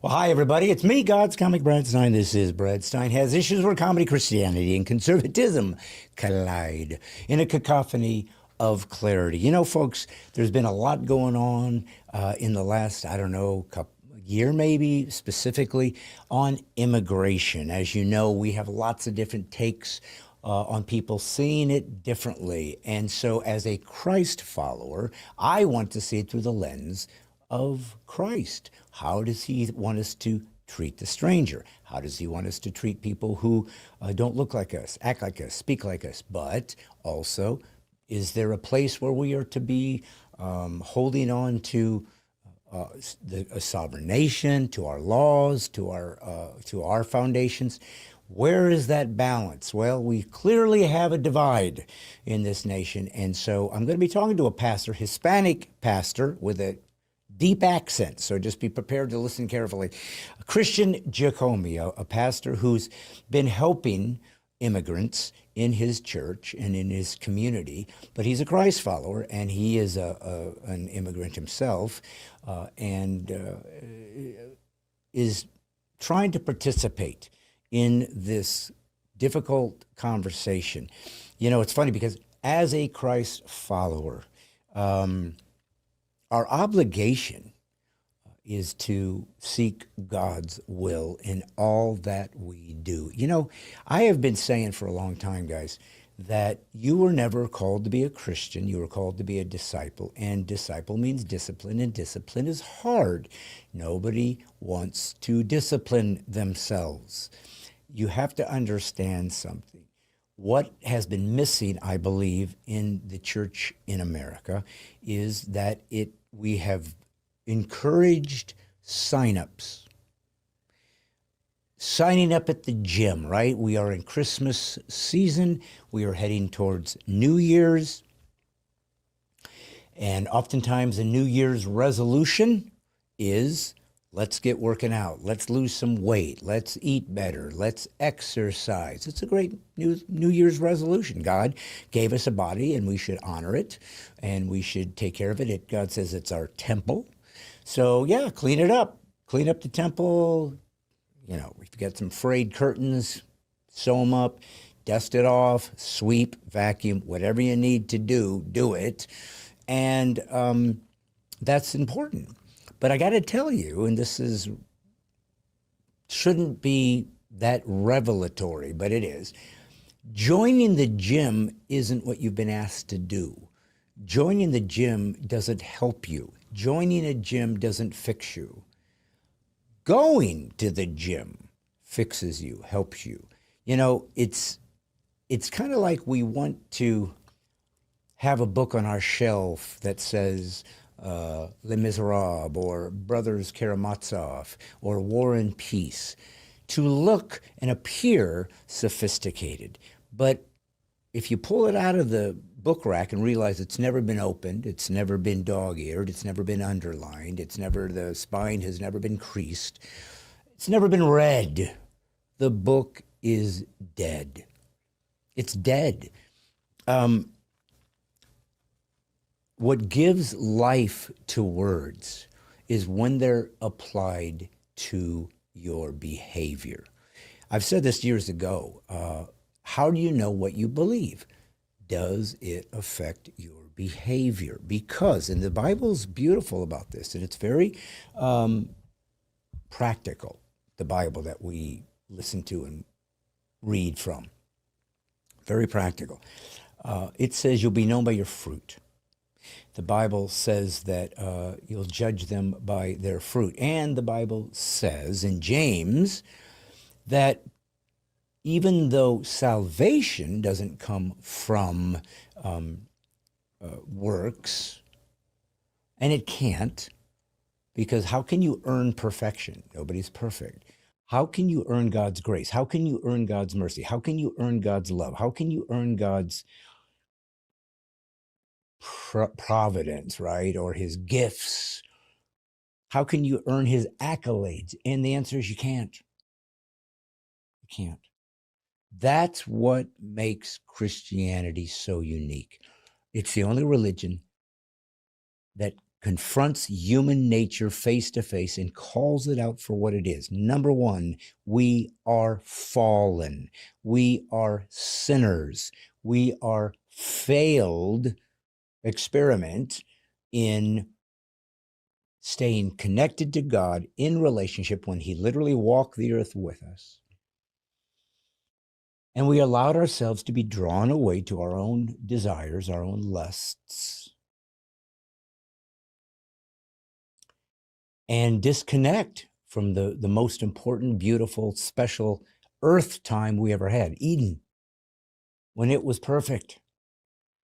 Well, hi, everybody. It's me, God's Comic Brad Stein. This is Brad Stein. Has issues where comedy, Christianity, and conservatism collide in a cacophony of clarity. You know, folks, there's been a lot going on in the last, I don't know, year maybe, specifically on immigration. As you know, we have lots of different takes on people seeing it differently. And so, as a Christ follower, I want to see it through the lens of Christ. How does he want us to treat the stranger? How does he want us to treat people who don't look like us, act like us, speak like us? But also, is there a place where we are to be holding on to a sovereign nation, to our laws, to our foundations? Where is that balance? Well, we clearly have a divide in this nation. And so I'm going to be talking to a pastor, Hispanic pastor with a deep accent. So just be prepared to listen carefully. Christian Jacome, a pastor who's been helping immigrants in his church and in his community, but he's a Christ follower and he is an immigrant himself and is trying to participate in this difficult conversation. You know, it's funny because as a Christ follower, our obligation is to seek God's will in all that we do. You know, I have been saying for a long time, guys, that you were never called to be a Christian. You were called to be a disciple, and disciple means discipline, and discipline is hard. Nobody wants to discipline themselves. You have to understand something. What has been missing, I believe, in the church in America is that we have encouraged signups. Signing up at the gym, right? We are in Christmas season. We are heading towards New Year's. And oftentimes a New Year's resolution is, let's get working out. Let's lose some weight. Let's eat better. Let's exercise. It's a great New Year's resolution. God gave us a body and we should honor it and we should take care of it. God says it's our temple. So yeah, clean it up. Clean up the temple. You know, if you got some frayed curtains, sew them up, dust it off, sweep, vacuum, whatever you need to do, do it. And that's important. But I got to tell you, and shouldn't be that revelatory, but it is. Joining the gym isn't what you've been asked to do. Joining the gym doesn't help you. Joining a gym doesn't fix you. Going to the gym fixes you, helps you. You know, it's kind of like we want to have a book on our shelf that says, Les Miserables or Brothers Karamazov or War and Peace to look and appear sophisticated. But if you pull it out of the book rack and realize it's never been opened, it's never been dog-eared, it's never been underlined, the spine has never been creased, it's never been read, the book is dead. It's dead. What gives life to words is when they're applied to your behavior. I've said this years ago. How do you know what you believe? Does it affect your behavior? Because, and the Bible's beautiful about this, and it's very practical, the Bible that we listen to and read from. Very practical. It says you'll be known by your fruit. The Bible says that you'll judge them by their fruit. And the Bible says in James that even though salvation doesn't come from works, and it can't, because how can you earn perfection? Nobody's perfect. How can you earn God's grace? How can you earn God's mercy? How can you earn God's love? How can you earn God's providence, right? Or his gifts? How can you earn his accolades? And the answer is you can't. You can't. That's what makes Christianity so unique. It's the only religion that confronts human nature face to face and calls it out for what it is. Number one, we are fallen. We are sinners. We are failed experiment in staying connected to God in relationship when he literally walked the earth with us. And we allowed ourselves to be drawn away to our own desires, our own lusts, and disconnect from the most important, beautiful, special earth time we ever had, Eden, when it was perfect,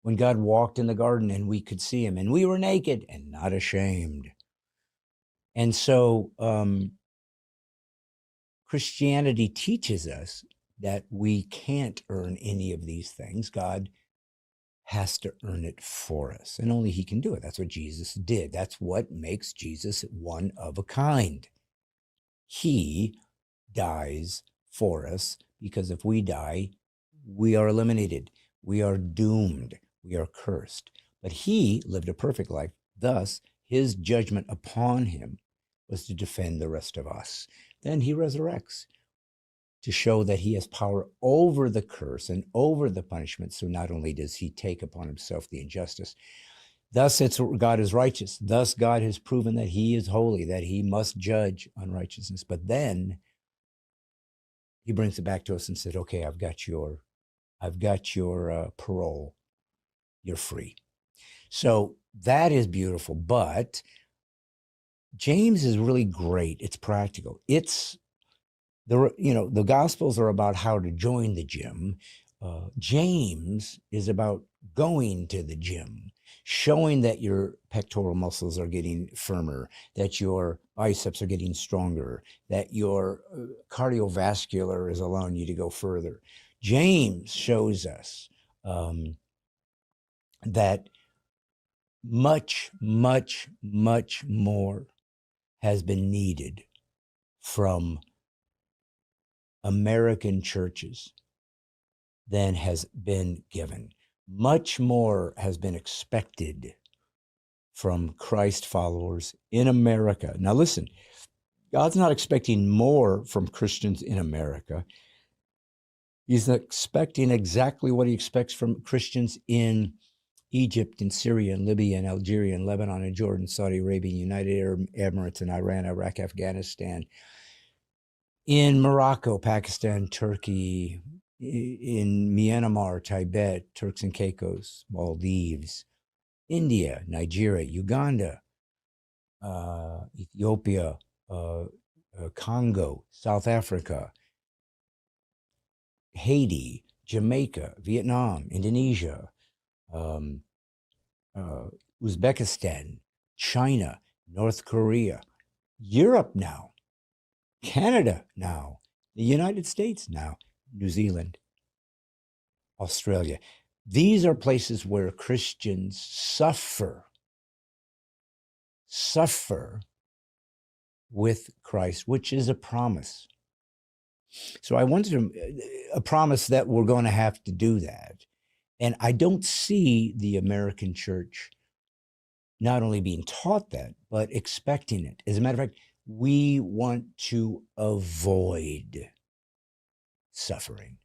when God walked in the garden and we could see him and we were naked and not ashamed. And so Christianity teaches us that we can't earn any of these things. God has to earn it for us, and only he can do it. That's what Jesus did. That's what makes Jesus one of a kind. He dies for us, because if we die, we are eliminated. We are doomed. We are cursed. But he lived a perfect life. Thus, his judgment upon him was to defend the rest of us. Then he resurrects to show that he has power over the curse and over the punishment. So not only does he take upon himself the injustice, thus God is righteous. Thus God has proven that he is holy, that he must judge unrighteousness. But then he brings it back to us and said, okay, I've got your parole. You're free. So that is beautiful. But James is really great. It's practical. It's the Gospels are about how to join the gym. James is about going to the gym, showing that your pectoral muscles are getting firmer, that your biceps are getting stronger, that your cardiovascular is allowing you to go further. James shows us that much, much, much more has been needed from American churches than has been given. Much more has been expected from Christ followers in America. Now listen, God's not expecting more from Christians in America. He's expecting exactly what he expects from Christians in Egypt and Syria and Libya and Algeria and Lebanon and Jordan, Saudi Arabia, United Arab Emirates and Iran, Iraq, Afghanistan, in Morocco, Pakistan, Turkey, in Myanmar, Tibet, Turks and Caicos, Maldives, India, Nigeria, Uganda, Ethiopia, Congo, South Africa, Haiti, Jamaica, Vietnam, Indonesia, Uzbekistan, China, North Korea, Europe now, Canada now, the United States now, New Zealand, Australia. These are places where Christians suffer with Christ, which is a promise. So I wanted a promise that we're going to have to do that. And I don't see the American church not only being taught that, but expecting it. As a matter of fact, we want to avoid suffering.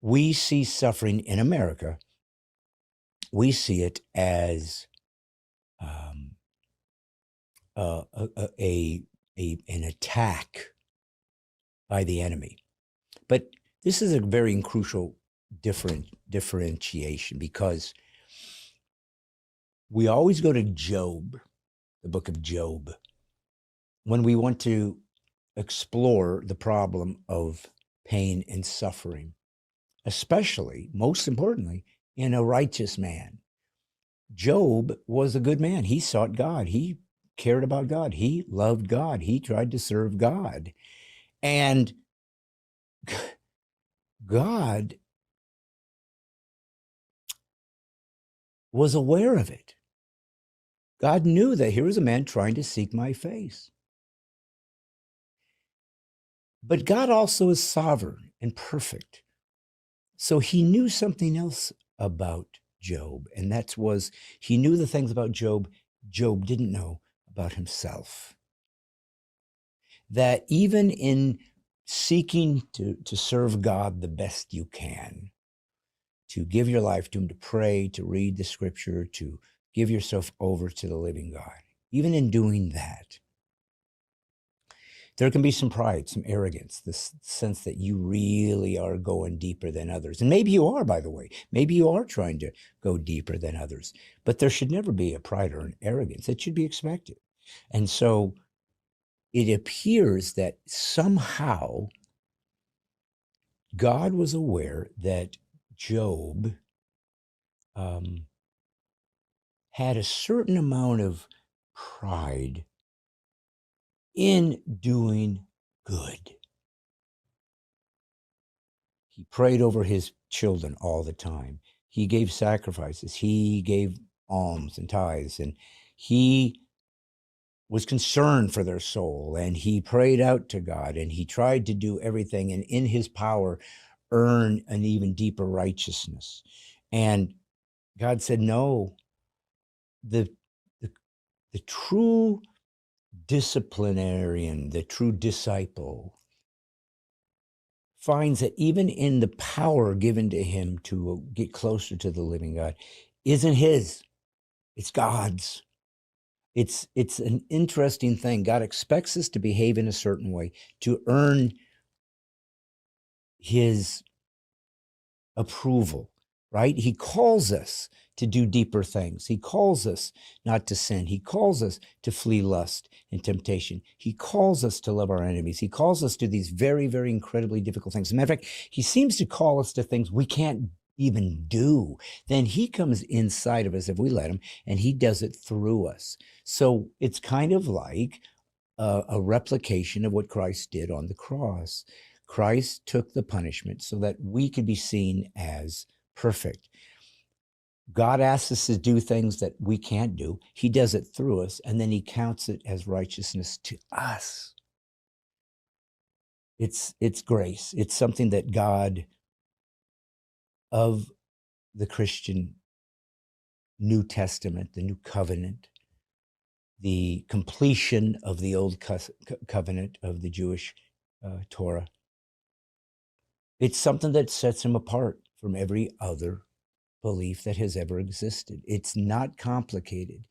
We see suffering in America. We see it as an attack by the enemy. But this is a very crucial differentiation, because we always go to Job, the book of Job, when we want to explore the problem of pain and suffering, especially, most importantly, in a righteous man. Job was a good man. He sought God. He cared about God. He loved God. He tried to serve God. And God was aware of it. God knew that here was a man trying to seek my face. But God also is sovereign and perfect. So he knew something else about Job, and that was he knew the things about Job Job didn't know about himself. That even in seeking to serve God the best you can, to give your life to Him, to pray, to read the scripture, to give yourself over to the living God, even in doing that, there can be some pride, some arrogance, this sense that you really are going deeper than others. And maybe you are, by the way. Maybe you are trying to go deeper than others. But there should never be a pride or an arrogance. It should be expected. And so it appears that somehow God was aware that Job had a certain amount of pride in doing good. He prayed over his children all the time. He gave sacrifices. He gave alms and tithes, and he was concerned for their soul, and he prayed out to God, and he tried to do everything and in his power earn an even deeper righteousness. And God said, no, the, the, the true disciplinarian, the true disciple, finds that even in the power given to him to get closer to the living God isn't his, it's God's. It's an interesting thing. God expects us to behave in a certain way to earn his approval, right? He calls us to do deeper things. He calls us not to sin. He calls us to flee lust and temptation. He calls us to love our enemies. He calls us to these very, very incredibly difficult things. As a matter of fact, he seems to call us to things we can't even do. Then he comes inside of us if we let him, and he does it through us. So it's kind of like a replication of what Christ did on the cross. Christ took the punishment so that we could be seen as perfect. God asks us to do things that we can't do. He does it through us, and then he counts it as righteousness to us. It's grace. It's something that God of the Christian New Testament, the New Covenant, the completion of the Old Covenant of the Jewish Torah, it's something that sets him apart from every other belief that has ever existed. It's not complicated.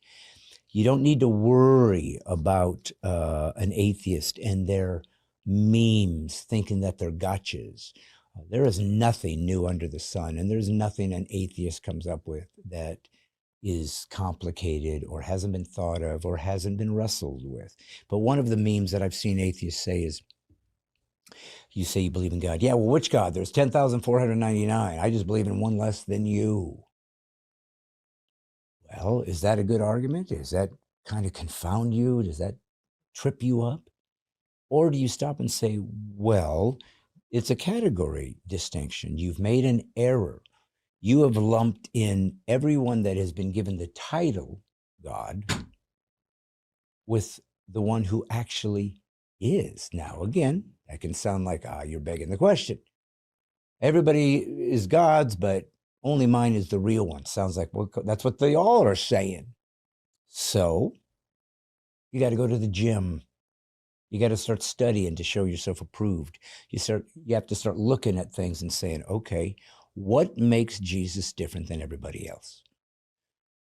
You don't need to worry about an atheist and their memes thinking that they're gotchas. There is nothing new under the sun, and there's nothing an atheist comes up with that is complicated or hasn't been thought of or hasn't been wrestled with. But one of the memes that I've seen atheists say is, you say you believe in God. Yeah, well, which God? There's 10,499. I just believe in one less than you. Well, is that a good argument? Does that kind of confound you? Does that trip you up? Or do you stop and say, well, it's a category distinction. You've made an error. You have lumped in everyone that has been given the title God with the one who actually is. Now, again, that can sound like, you're begging the question. Everybody is God's, but only mine is the real one. Sounds like, well, that's what they all are saying. So you got to go to the gym. You got to start studying to show yourself approved. You have to start looking at things and saying, okay, what makes Jesus different than everybody else?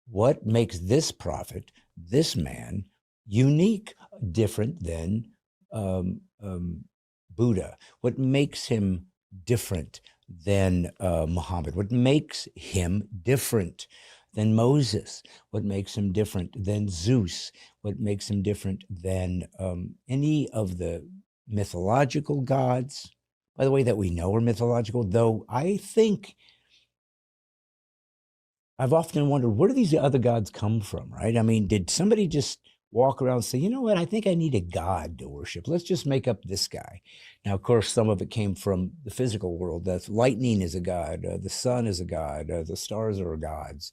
What makes this prophet, this man, unique, different than Buddha? What makes him different than Muhammad? What makes him different than Moses? What makes him different than Zeus? What makes him different than any of the mythological gods, by the way, that we know are mythological? Though I think I've often wondered, where do these other gods come from, right? I mean, did somebody just walk around and say, you know what, I think I need a god to worship. Let's just make up this guy. Now, of course, some of it came from the physical world. The lightning is a god. The sun is a god. The stars are gods.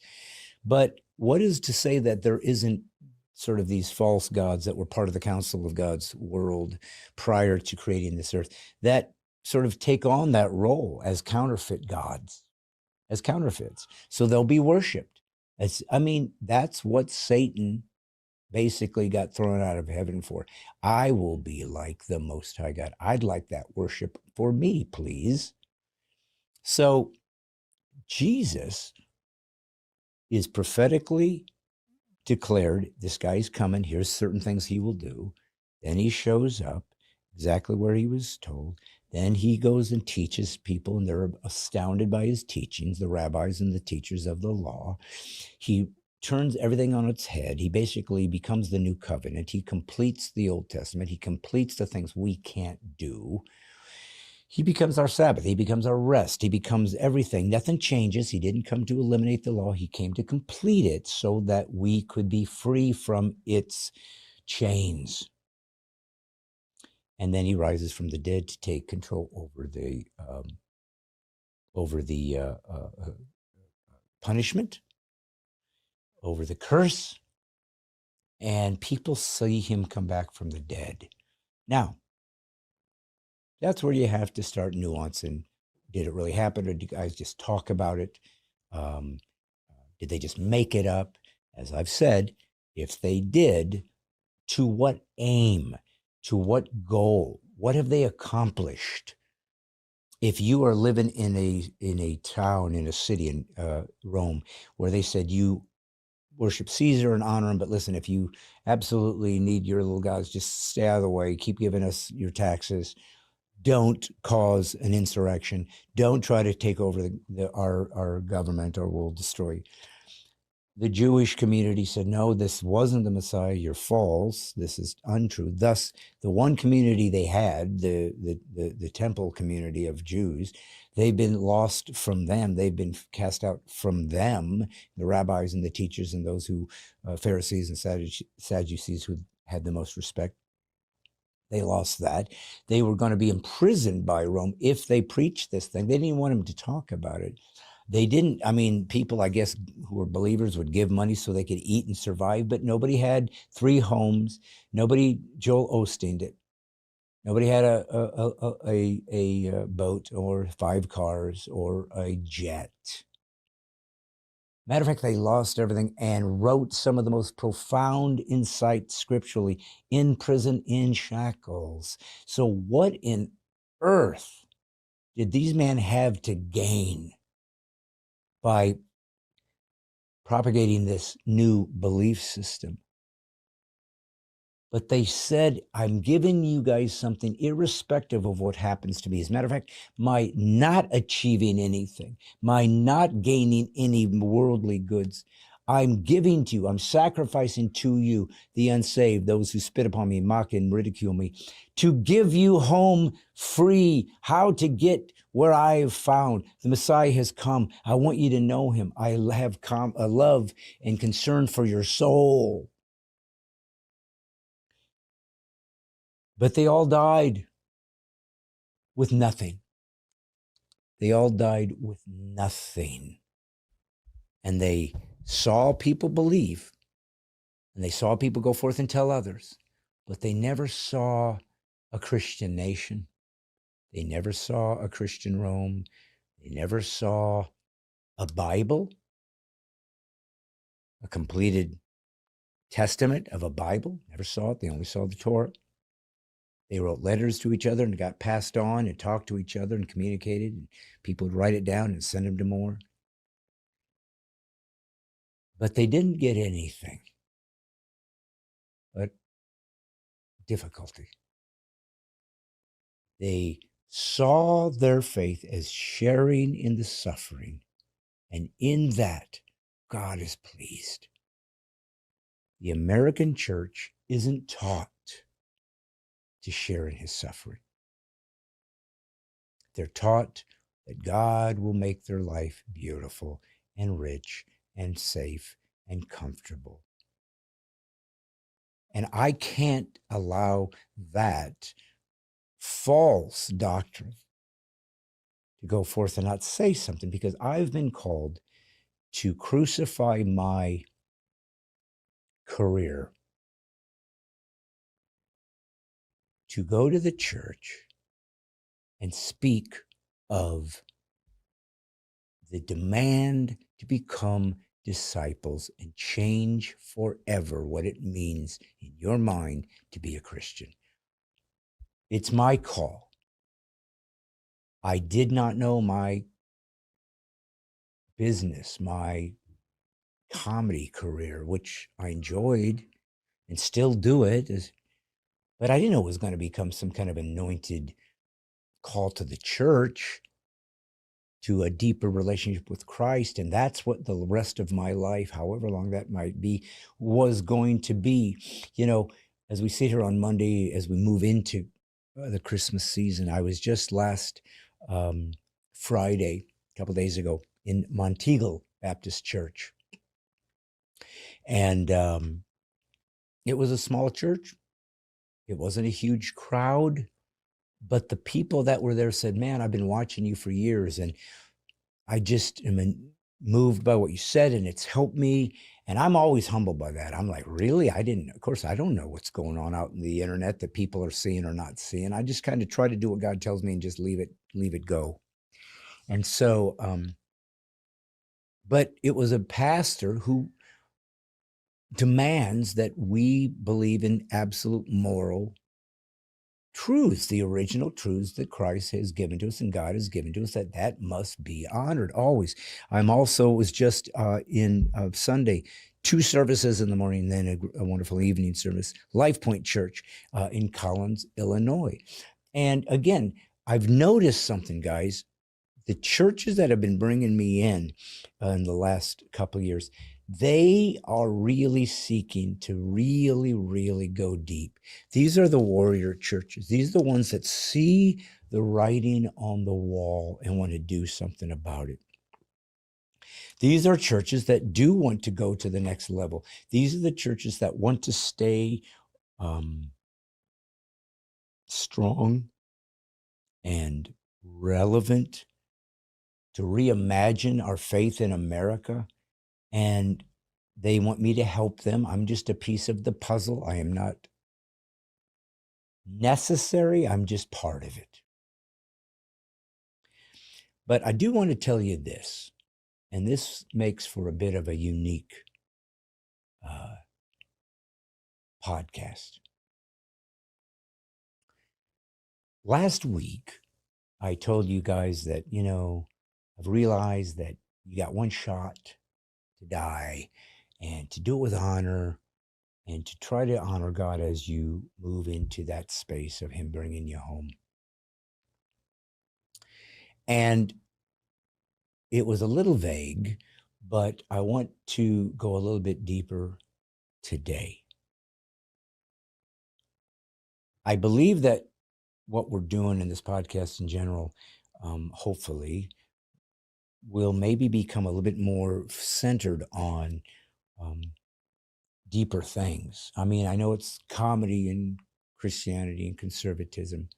But what is to say that there isn't sort of these false gods that were part of the council of God's world prior to creating this earth that sort of take on that role as counterfeit gods, as counterfeits? So they'll be worshipped. That's what Satan basically got thrown out of heaven for. I will be like the Most High God. I'd like that worship for me, please. So Jesus is prophetically declared, this guy's coming. Here's certain things he will do. Then he shows up exactly where he was told. Then he goes and teaches people, and they're astounded by his teachings, the rabbis and the teachers of the law. He turns everything on its head. He basically becomes the new covenant. He completes the Old Testament. He completes the things we can't do. He becomes our Sabbath. He becomes our rest. He becomes everything. Nothing changes. He didn't come to eliminate the law. He came to complete it so that we could be free from its chains. And then he rises from the dead to take control over the punishment, over the curse, and people see him come back from the dead. Now, that's where you have to start nuancing. Did it really happen, or did you guys just talk about it? Did they just make it up? As I've said, if they did, to what aim? To what goal? What have they accomplished? If you are living in a town, in a city in Rome, where they said you worship Caesar and honor him, but listen, if you absolutely need your little guys, just stay out of the way, keep giving us your taxes, don't cause an insurrection, don't try to take over our government, or we'll destroy you. The Jewish community said, no, this wasn't the Messiah. You're false. This is untrue. Thus, the one community they had, the temple community of Jews, they've been lost from them. They've been cast out from them, the rabbis and the teachers and those who, Pharisees and Sadducees, who had the most respect. They lost that. They were going to be imprisoned by Rome if they preached this thing. They didn't want them to talk about it. They didn't, I mean, people, I guess, who were believers would give money so they could eat and survive, but nobody had 3 homes. Nobody, Joel Osteened it. Nobody had a boat or 5 cars or a jet. Matter of fact, they lost everything and wrote some of the most profound insight scripturally in prison, in shackles. So what in earth did these men have to gain by propagating this new belief system? But they said, I'm giving you guys something irrespective of what happens to me. As a matter of fact, my not achieving anything, my not gaining any worldly goods, I'm giving to you, I'm sacrificing to you, the unsaved, those who spit upon me, mock and ridicule me, to give you home free, how to get where I have found. The Messiah has come. I want you to know him. I have a love and concern for your soul. But they all died with nothing. They all died with nothing. And they saw people believe, and they saw people go forth and tell others, but they never saw a Christian nation. They never saw a Christian Rome. They never saw a Bible, a completed testament of a Bible. Never saw it. They only saw the Torah. They wrote letters to each other and got passed on and talked to each other and communicated. And people would write it down and send them to more. But they didn't get anything but difficulty. They saw their faith as sharing in the suffering, and in that, God is pleased. The American church isn't taught to share in his suffering. They're taught that God will make their life beautiful and rich and safe and comfortable. And I can't allow that false doctrine to go forth and not say something, because I've been called to crucify my career, to go to the church and speak of the demand to become disciples and change forever what it means in your mind to be a Christian. It's my call. I did not know my business, my comedy career, which I enjoyed and still do it, but I didn't know it was going to become some kind of anointed call to the church, to a deeper relationship with Christ. And that's what the rest of my life, however long that might be, was going to be. You know, as we sit here on Monday, as we move into the Christmas season, I was just last Friday, a couple days ago, in Monteagle Baptist Church. And it was a small church. It wasn't a huge crowd, but the people that were there said, "Man, I've been watching you for years, and I just am moved by what you said, and it's helped me." And I'm always humbled by that. I'm like, really? Of course, I don't know what's going on out in the internet that people are seeing or not seeing. I just kind of try to do what God tells me and just leave it go. And so, but it was a pastor who demands that we believe in absolute moral truths, the original truths that Christ has given to us and God has given to us, that must be honored always. Was just in Sunday, 2 services in the morning, then a wonderful evening service, Life Point Church in Collins, Illinois. And again, I've noticed something, guys. The churches that have been bringing me in the last couple of years, they are really seeking to really go deep. These are the warrior churches. These are the ones that see the writing on the wall and want to do something about it. These are churches that do want to go to the next level. These are the churches that want to stay strong and relevant, to reimagine our faith in America. And they want me to help them. I'm just a piece of the puzzle. I am not necessary. I'm just part of it. But I do want to tell you this, and this makes for a bit of a unique podcast. Last week, I told you guys that, I've realized that you got one shot to die, and to do it with honor, and to try to honor God as you move into that space of Him bringing you home. And it was a little vague, but I want to go a little bit deeper today. I believe that what we're doing in this podcast in general, hopefully, will maybe become a little bit more centered on deeper things. I mean, I know it's comedy and Christianity and conservatism.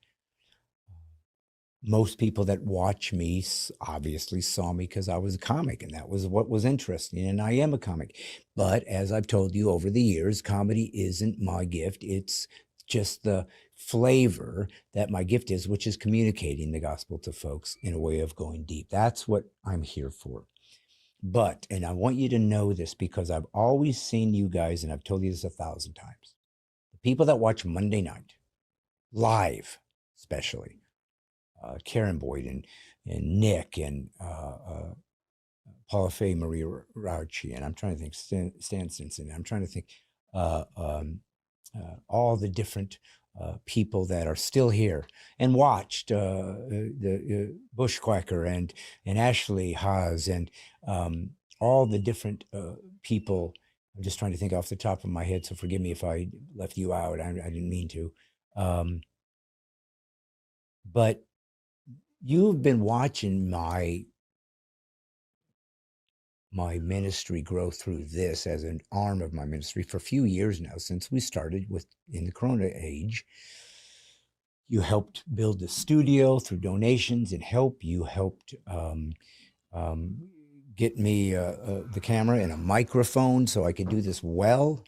Most people that watch me obviously saw me because I was a comic, and that was what was interesting, and I am a comic. But as I've told you over the years, comedy isn't my gift. It's just the flavor that my gift is, which is communicating the gospel to folks in a way of going deep. That's what I'm here for. But, and I want you to know this because I've always seen you guys, and I've told you this 1,000 times, the people that watch Monday night, live especially, Karen Boyd and Nick and Paula Faye, Maria Rauchi, and I'm trying to think, Stan Stinson. I'm trying to think all the different people that are still here and watched the Bushquacker and Ashley Haas and all the different people. I'm just trying to think off the top of my head, so forgive me if I left you out. I didn't mean to. But you've been watching my ministry grow through this as an arm of my ministry for a few years now, since we started in the Corona age. You helped build the studio through donations and help. You helped get me the camera and a microphone so I could do this well.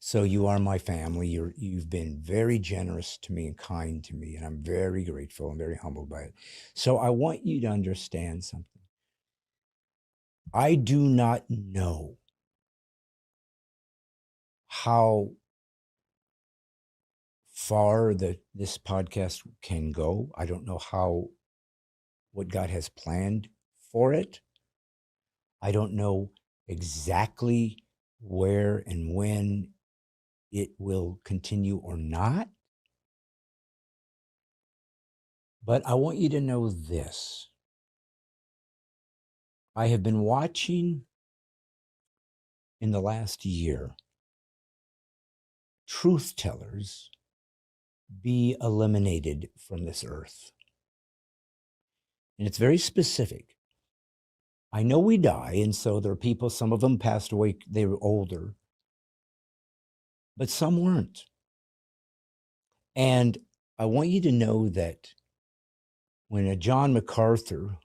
So you are my family. You've been very generous to me and kind to me, and I'm very grateful and very humbled by it. So I want you to understand something. I do not know how far this podcast can go. I don't know how what God has planned for it. I don't know exactly where and when it will continue or not. But I want you to know this. I have been watching in the last year truth tellers be eliminated from this earth. And it's very specific. I know we die, and so there are people, some of them passed away, they were older, but some weren't. And I want you to know that when a John MacArthur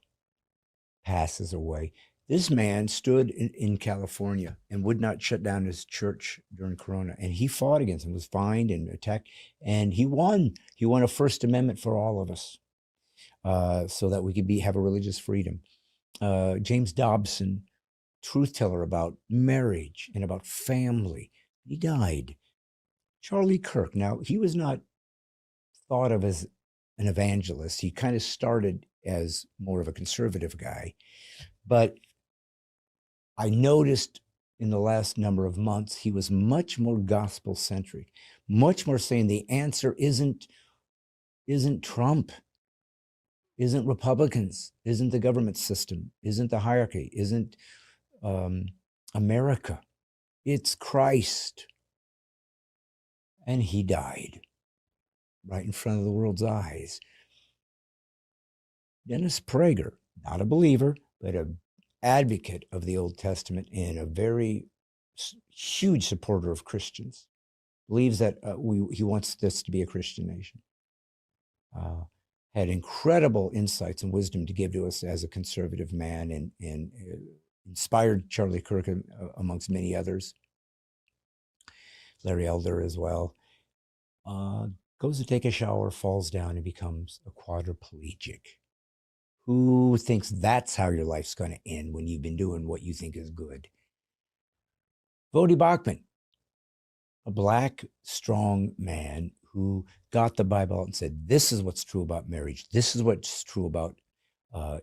passes away, this man stood in California and would not shut down his church during Corona. And he fought against him, was fined and attacked, and he won. He won a First Amendment for all of us, so that we could have a religious freedom. James Dobson, truth teller about marriage and about family, he died. Charlie Kirk, now he was not thought of as an evangelist. He kind of started as more of a conservative guy. But I noticed in the last number of months, he was much more gospel centric, much more saying the answer isn't Trump, isn't Republicans, isn't the government system, isn't the hierarchy, isn't America. It's Christ. And he died right in front of the world's eyes. Dennis Prager, not a believer, but an advocate of the Old Testament and a very huge supporter of Christians, believes that he wants this to be a Christian nation. Had incredible insights and wisdom to give to us as a conservative man, and inspired Charlie Kirk amongst many others. Larry Elder as well. Goes to take a shower, falls down, and becomes a quadriplegic. Who thinks that's how your life's going to end when you've been doing what you think is good? Voddie Baucham, a black, strong man who got the Bible out and said, this is what's true about marriage. This is what's true about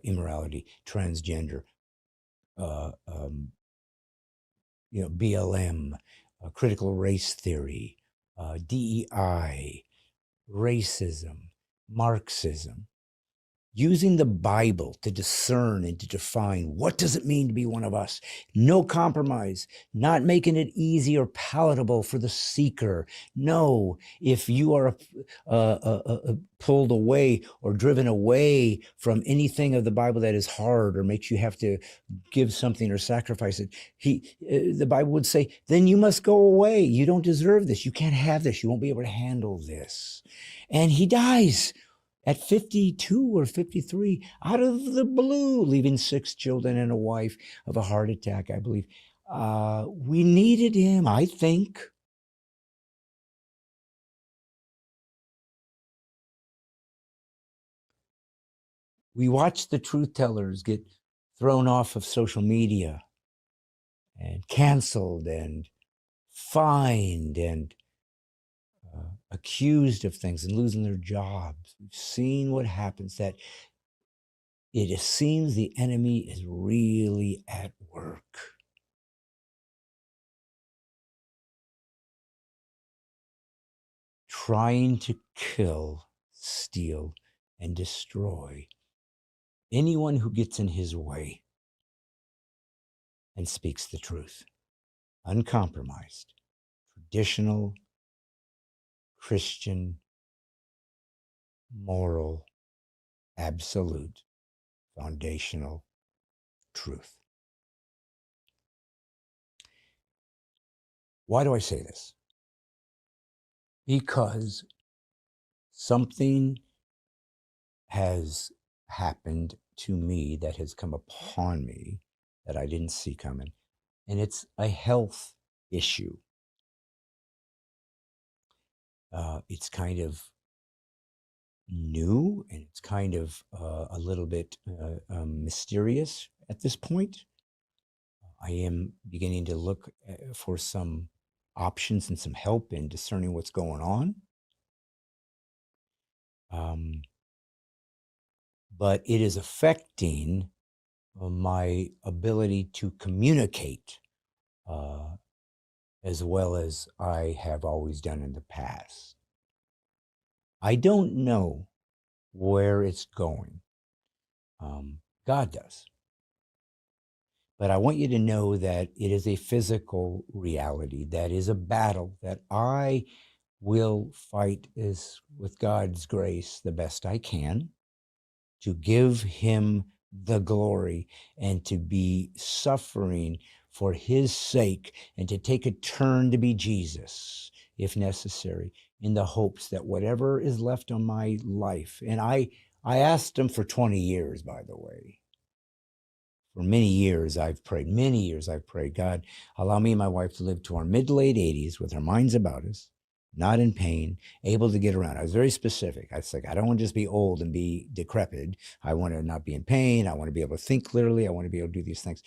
immorality, transgender, BLM, critical race theory, DEI, racism, Marxism, using the Bible to discern and to define what does it mean to be one of us. No compromise, not making it easy or palatable for the seeker. No, if you are pulled away or driven away from anything of the Bible that is hard or makes you have to give something or sacrifice it, the Bible would say, then you must go away. You don't deserve this. You can't have this. You won't be able to handle this. And he dies at 52 or 53, out of the blue, leaving 6 children and a wife of a heart attack, I believe. We needed him, I think. We watched the truth tellers get thrown off of social media and canceled and fined and accused of things and losing their jobs. We've seen what happens, that it seems the enemy is really at work. Trying to kill, steal, and destroy anyone who gets in his way and speaks the truth. Uncompromised, traditional, Christian, moral, absolute, foundational truth. Why do I say this? Because something has happened to me that has come upon me that I didn't see coming. And it's a health issue. It's kind of new, and it's kind of a little bit mysterious at this point. I am beginning to look for some options and some help in discerning what's going on. Um, but it is affecting my ability to communicate uh, as well as I have always done in the past. I don't know where it's going. God does. But I want you to know that it is a physical reality, that is a battle that I will fight is with God's grace the best I can to give him the glory and to be suffering for his sake and to take a turn to be Jesus if necessary in the hopes that whatever is left on my life, and I asked him for 20 years, by the way. For many years I've prayed, God, allow me and my wife to live to our mid to late 80s with our minds about us, not in pain, able to get around. I was very specific. I was like, I don't want to just be old and be decrepit. I want to not be in pain. I want to be able to think clearly. I want to be able to do these things.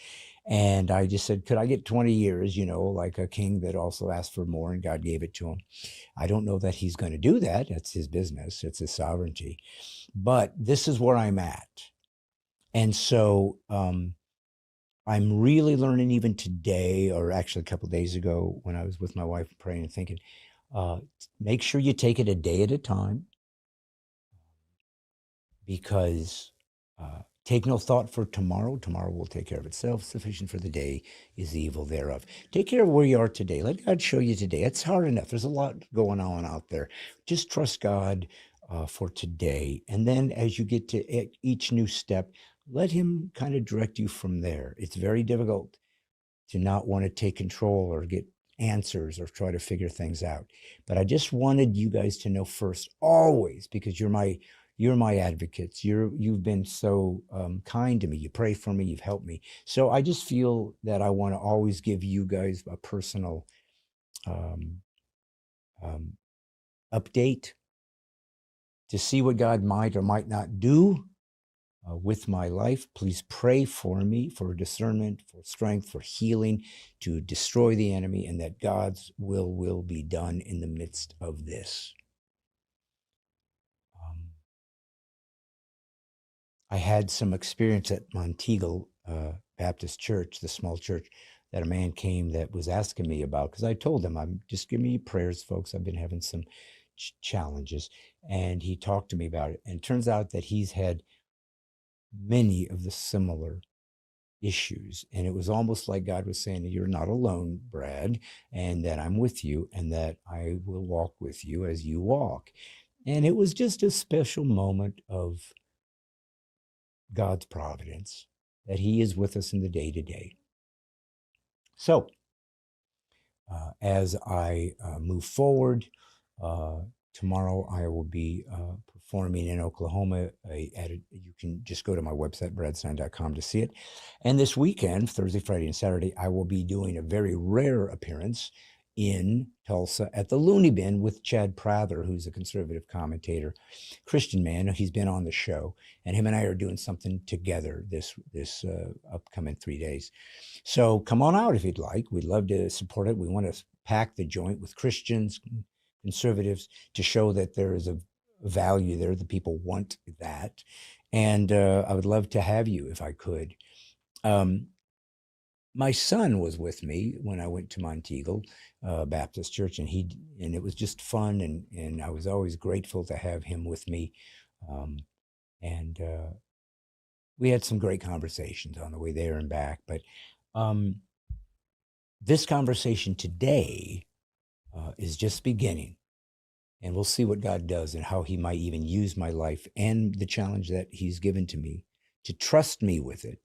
And I just said, could I get 20 years, like a king that also asked for more, and God gave it to him. I don't know that he's going to do that. That's his business. It's his sovereignty. But this is where I'm at. And so I'm really learning even today, or actually a couple of days ago when I was with my wife praying and thinking, uh, make sure you take it a day at a time, because take no thought for tomorrow. Tomorrow will take care of itself. Sufficient for the day is the evil thereof. Take care of where you are today. Let God show you today. It's hard enough. There's a lot going on out there. Just trust God for today. And then as you get to each new step, let him kind of direct you from there. It's very difficult to not want to take control or get answers or try to figure things out. But I just wanted you guys to know first, always, because you're my advocates. You've been so kind to me. You pray for me. You've helped me. So I just feel that I want to always give you guys a personal um, um, update to see what God might or might not do with my life. Please pray for me for discernment, for strength, for healing, to destroy the enemy, and that God's will be done in the midst of this. I had some experience at Monteagle Baptist Church, the small church, that a man came that was asking me about, because I told him, I'm just giving me prayers, folks. I've been having some challenges. And he talked to me about it. And it turns out that he's had many of the similar issues. And it was almost like God was saying, you're not alone, Brad, and that I'm with you and that I will walk with you as you walk. And it was just a special moment of God's providence that he is with us in the day to day. So as I move forward, tomorrow I will be performing in Oklahoma. You can just go to my website, bradstein.com, to see it. And this weekend, Thursday, Friday, and Saturday, I will be doing a very rare appearance in Tulsa at the Looney Bin with Chad Prather, who's a conservative commentator, Christian man. He's been on the show, and him and I are doing something together this upcoming 3 days. So come on out if you'd like. We'd love to support it. We want to pack the joint with Christians, conservatives, to show that there is a value there. The people want that. And I would love to have you if I could. My son was with me when I went to Monteagle Baptist Church, and it was just fun, and I was always grateful to have him with me. And we had some great conversations on the way there and back. But this conversation today is just beginning, and we'll see what God does and how he might even use my life and the challenge that he's given to me to trust me with it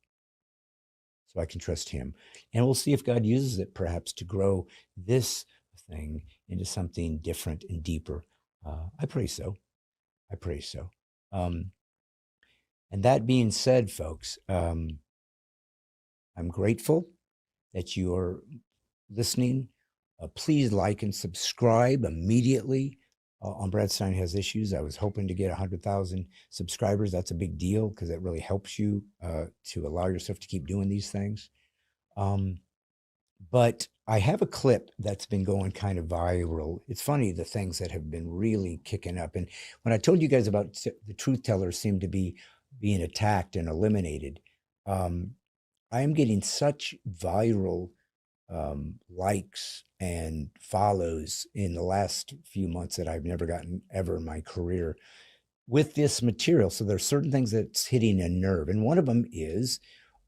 so I can trust him. And we'll see if God uses it perhaps to grow this thing into something different and deeper. I pray so. I pray so. And that being said, folks, I'm grateful that you are listening. Please like and subscribe immediately on Brad Stein Has Issues. I was hoping to get 100,000 subscribers. That's a big deal because that really helps you to allow yourself to keep doing these things. But I have a clip that's been going kind of viral. It's funny the things that have been really kicking up. And when I told you guys about the truth tellers seem to be being attacked and eliminated, um, I am getting such viral likes and follows in the last few months that I've never gotten ever in my career with this material. So there's certain things that's hitting a nerve, and one of them is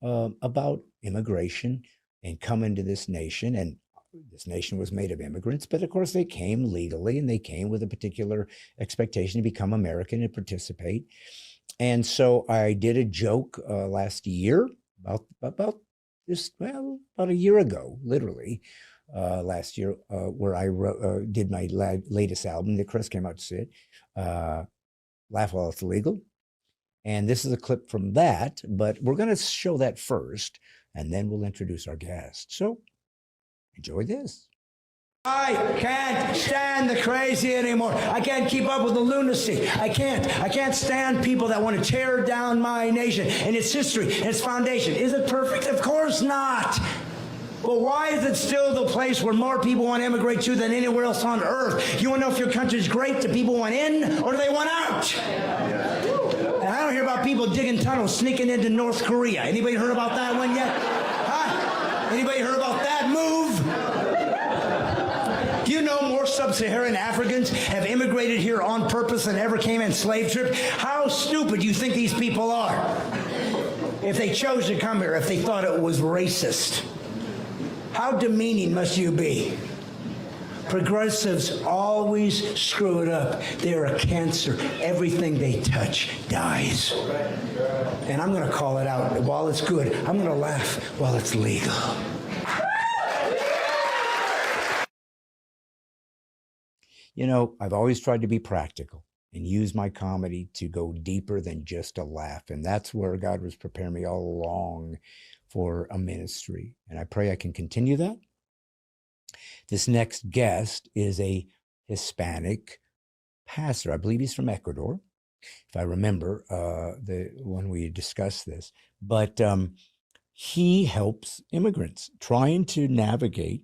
about immigration and coming to this nation. And this nation was made of immigrants, but of course they came legally and they came with a particular expectation to become American and participate. And so I did a joke last year about this, well, about a year ago, literally, last year, where I did my latest album that Chris came out to see it, Laugh While It's Legal. And this is a clip from that, but we're going to show that first, and then we'll introduce our guest. So enjoy this. I can't stand the crazy anymore. I can't keep up with the lunacy. I can't stand people that want to tear down my nation and its history and its foundation. Is it perfect? Of course not. But why is it still the place where more people want to immigrate to than anywhere else on earth? You want to know if your country's great? Do people want in or do they want out? And I don't hear about people digging tunnels, sneaking into North Korea. Anybody heard about that one yet? Huh? Anybody heard about that move? Do you know more sub-Saharan Africans have immigrated here on purpose than ever came in slave trip? How stupid do you think these people are? If they chose to come here, if they thought it was racist. How demeaning must you be? Progressives always screw it up. They're a cancer. Everything they touch dies. And I'm going to call it out while it's good. I'm going to laugh while it's legal. You know, I've always tried to be practical and use my comedy to go deeper than just a laugh. And that's where God was preparing me all along for a ministry. And I pray I can continue that. This next guest is a Hispanic pastor. I believe he's from Ecuador, if I remember when we discussed this. But he helps immigrants trying to navigate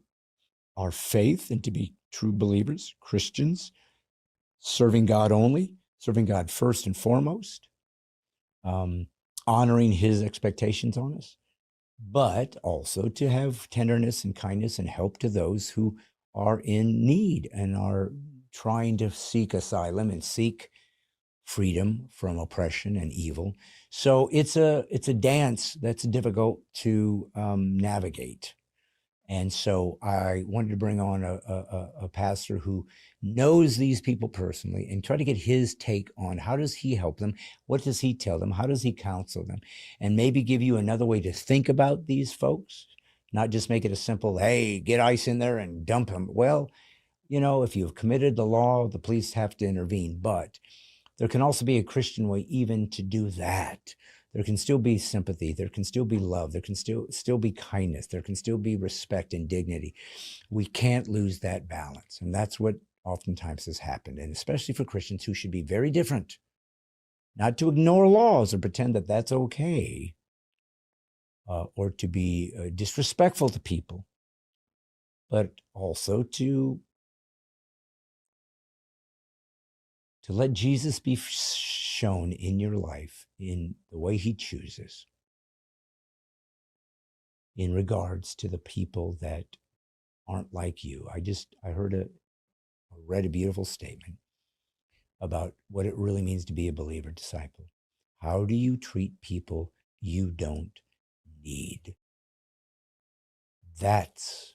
our faith and to be true believers, Christians, serving God only, serving God first and foremost, honoring his expectations on us, but also to have tenderness and kindness and help to those who are in need and are trying to seek asylum and seek freedom from oppression and evil. So it's a dance that's difficult to navigate. And so I wanted to bring on a pastor who knows these people personally and try to get his take on how does he help them? What does he tell them? How does he counsel them? And maybe give you another way to think about these folks, not just make it a simple, hey, get ICE in there and dump him. Well, you know, if you've committed the law, the police have to intervene. But there can also be a Christian way even to do that. There can still be sympathy. There can still be love. There can still be kindness. There can still be respect and dignity. We can't lose that balance. And that's what oftentimes has happened. And especially for Christians who should be very different, not to ignore laws or pretend that that's okay, or to be disrespectful to people, but also to let Jesus be shown in your life in the way he chooses in regards to the people that aren't like you. I read a beautiful statement about what it really means to be a believer disciple. How do you treat people you don't need? That's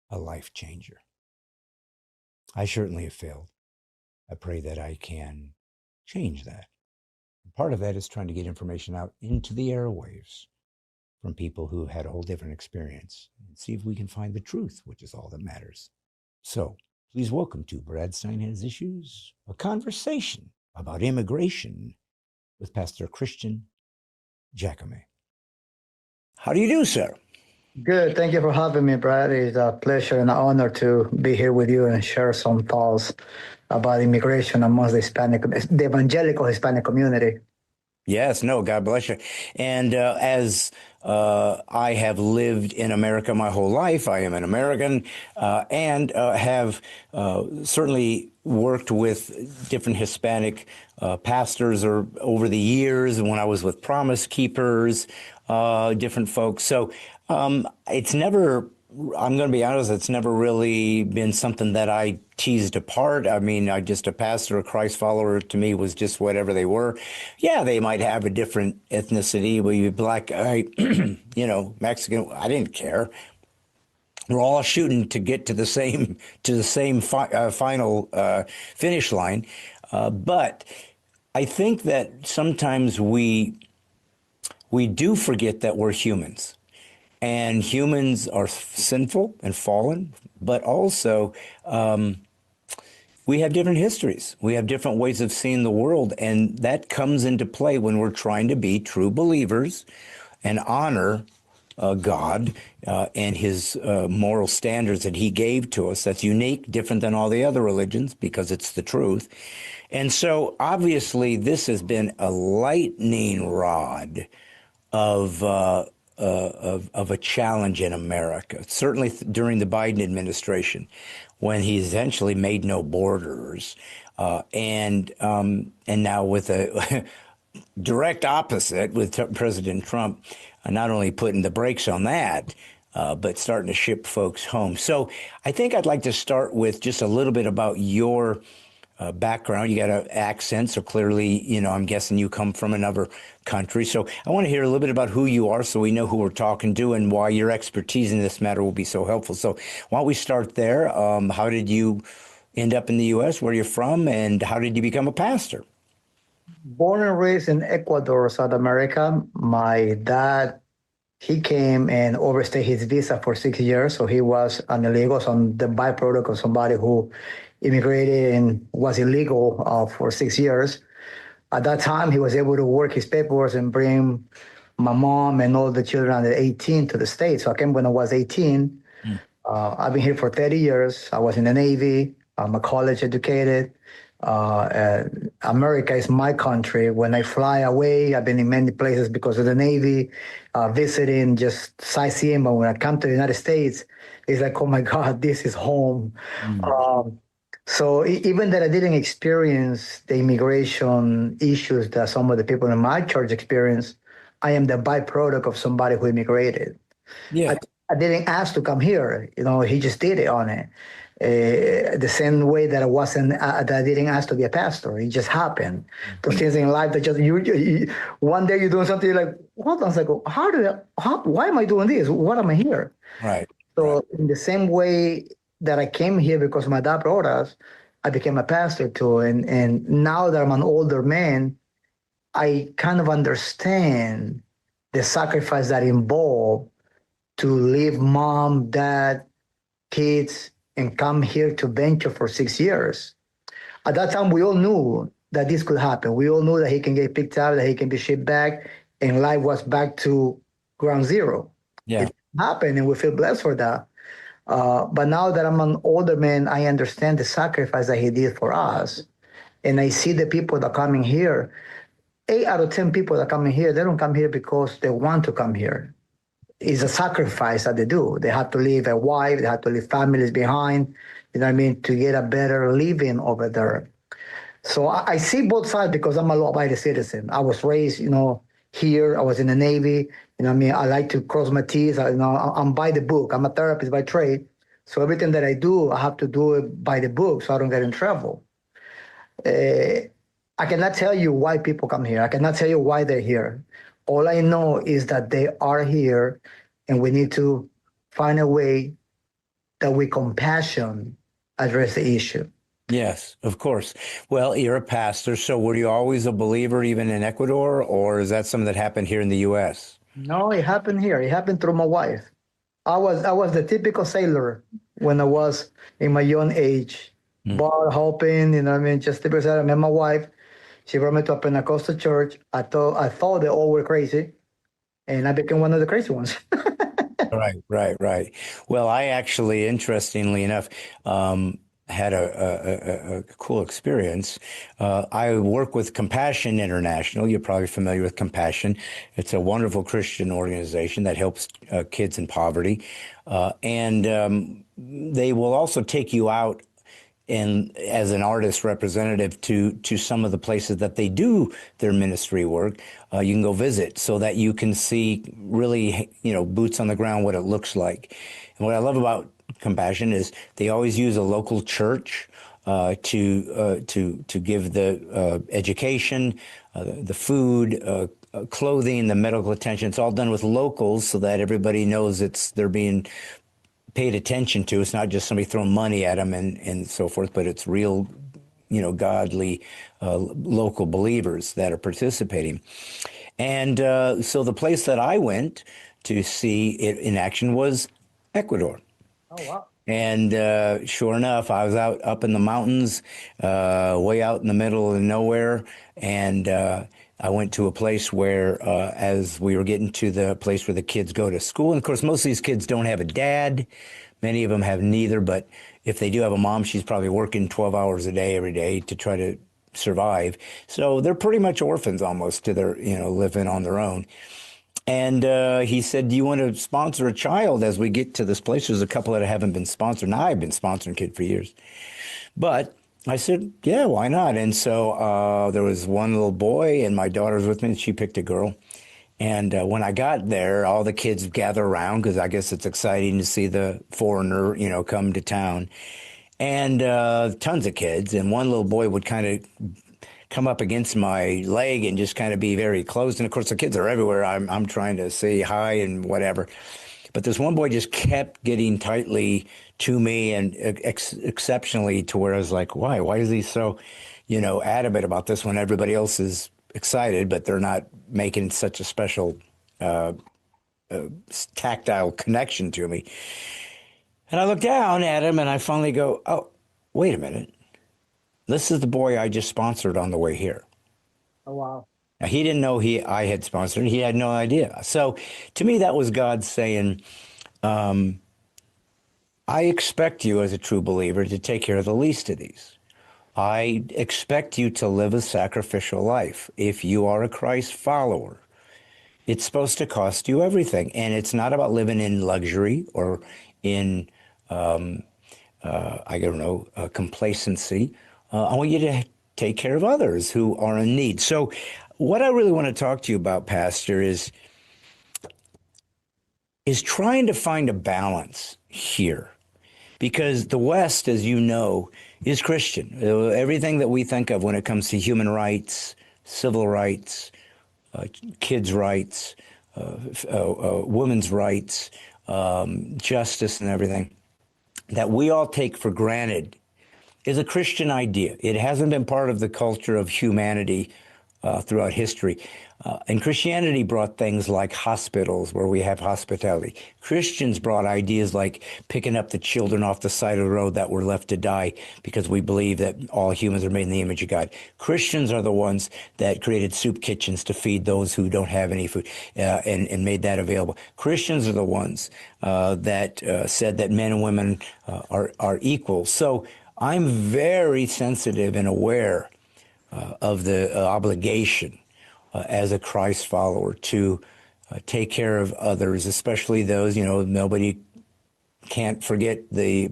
a life changer. I certainly have failed. I pray that I can change that. And part of that is trying to get information out into the airwaves from people who have had a whole different experience and see if we can find the truth, which is all that matters. So please welcome to Brad Stein Has Issues, a conversation about immigration with Pastor Christian Jacome. How do you do, sir? Good. Thank you for having me, Brad. It's a pleasure and an honor to be here with you and share some thoughts about immigration amongst the evangelical Hispanic community. Yes, no, God bless you. And as I have lived in America my whole life, I am an American, and have certainly worked with different Hispanic pastors or over the years when I was with Promise Keepers, different folks. So it's never, I'm going to be honest, it's never really been something that I teased apart. I mean, I just a pastor, a Christ follower to me was just whatever they were. Yeah, they might have a different ethnicity, whether you black, Mexican. I didn't care. We're all shooting to get to the same final finish line. But I think that sometimes we do forget that we're humans. And humans are sinful and fallen, but also we have different histories. We have different ways of seeing the world. And that comes into play when we're trying to be true believers and honor God and his moral standards that he gave to us. That's unique, different than all the other religions because it's the truth. And so obviously this has been a lightning rod of of a challenge in America. Certainly during the Biden administration, when he essentially made no borders, and now with a direct opposite with President Trump, not only putting the brakes on that. But starting to ship folks home. So I think I'd like to start with just a little bit about your background. You got an accent, so clearly, I'm guessing you come from another country. So I want to hear a little bit about who you are so we know who we're talking to and why your expertise in this matter will be so helpful. So why don't we start there? How did you end up in the U.S., where you're from, and how did you become a pastor? Born and raised in Ecuador, South America. My dad, he came and overstayed his visa for 6 years. So he was an illegal, so the byproduct of somebody who immigrated and was illegal for 6 years. At that time, he was able to work his paperwork and bring my mom and all the children under 18 to the States. So I came when I was 18. I've been here for 30 years. I was in the Navy. I'm a college educated. America is my country. When I fly away, I've been in many places because of the Navy, visiting, just sightseeing. But when I come to the United States, it's like, oh my God, this is home. So even that I didn't experience the immigration issues that some of the people in my church experienced, I am the byproduct of somebody who immigrated. Yeah. I didn't ask to come here. He just did it on it. The same way that that I didn't ask to be a pastor. It just happened. Those things in life that just you one day you're doing something, you're like, hold on, it's like, why am I doing this? What am I here? Right. So in the same way that I came here because my dad brought us, I became a pastor too. And now that I'm an older man, I kind of understand the sacrifice that involved to leave mom, dad, kids, and come here to venture for 6 years. At that time, we all knew that this could happen. We all knew that he can get picked up, that he can be shipped back, and life was back to ground zero. Yeah. It happened, and we feel blessed for that. But now that I'm an older man, I understand the sacrifice that he did for us. And I see the people that are coming here. 8 out of 10 people that come in here, they don't come here because they want to come here. It's a sacrifice that they do. They have to leave a wife, they have to leave families behind, you know what I mean, to get a better living over there. So I see both sides because I'm a law-abiding citizen. I was raised, here. I was in the Navy. You know what I mean? I like to cross my T's. I'm by the book. I'm a therapist by trade. So everything that I do, I have to do it by the book so I don't get in trouble. I cannot tell you why people come here. I cannot tell you why they're here. All I know is that they are here, and we need to find a way that with compassion address the issue. Yes, of course. Well, you're a pastor, so were you always a believer even in Ecuador, or is that something that happened here in the U.S.? No, it happened here. It happened through my wife. I was the typical sailor when I was in my young age, bar hopping, you know what I mean, just typical sailor. I met my wife. She brought me to a Pentecostal church. I thought they all were crazy, and I became one of the crazy ones. Right. Well, I actually, interestingly enough, had a cool experience. I work with Compassion International. You're probably familiar with Compassion. It's a wonderful Christian organization that helps kids in poverty. And they will also take you out and as an artist representative to some of the places that they do their ministry work. You can go visit so that you can see really, boots on the ground, what it looks like. And what I love about Compassion is they always use a local church to give the education, the food, clothing, the medical attention. It's all done with locals so that everybody knows they're being paid attention to. It's not just somebody throwing money at them and so forth, but it's real, godly local believers that are participating. And so the place that I went to see it in action was Ecuador. Oh, wow. And sure enough, I was up in the mountains, way out in the middle of nowhere. And I went to a place where, as we were getting to the place where the kids go to school, and of course, most of these kids don't have a dad. Many of them have neither. But if they do have a mom, she's probably working 12 hours a day every day to try to survive. So they're pretty much orphans almost to their, living on their own. And he said, do you want to sponsor a child as we get to this place? There's a couple that haven't been sponsored. Now, I've been sponsoring kids for years. But I said, yeah, why not? And so there was one little boy, and my daughter was with me, and she picked a girl. And when I got there, all the kids gather around because I guess it's exciting to see the foreigner, come to town. And tons of kids. And one little boy would kind of come up against my leg and just kind of be very close. And of course, the kids are everywhere. I'm trying to say hi and whatever. But this one boy just kept getting tightly to me and exceptionally to where I was like, why? Why is he so, adamant about this when everybody else is excited, but they're not making such a special tactile connection to me? And I look down at him and I finally go, oh, wait a minute. This is the boy I just sponsored on the way here. Oh, wow. Now, he didn't know I had sponsored. He had no idea. So to me, that was God saying, I expect you as a true believer to take care of the least of these. I expect you to live a sacrificial life. If you are a Christ follower, it's supposed to cost you everything. And it's not about living in luxury or in, complacency. I want you to take care of others who are in need. So what I really want to talk to you about, Pastor, is trying to find a balance here. Because the West, as you know, is Christian. Everything that we think of when it comes to human rights, civil rights, kids' rights, women's rights, justice and everything, that we all take for granted is a Christian idea. It hasn't been part of the culture of humanity throughout history. And Christianity brought things like hospitals, where we have hospitality. Christians brought ideas like picking up the children off the side of the road that were left to die because we believe that all humans are made in the image of God. Christians are the ones that created soup kitchens to feed those who don't have any food and made that available. Christians are the ones that said that men and women are equal. So I'm very sensitive and aware of the obligation as a Christ follower to take care of others, especially those, nobody can't forget the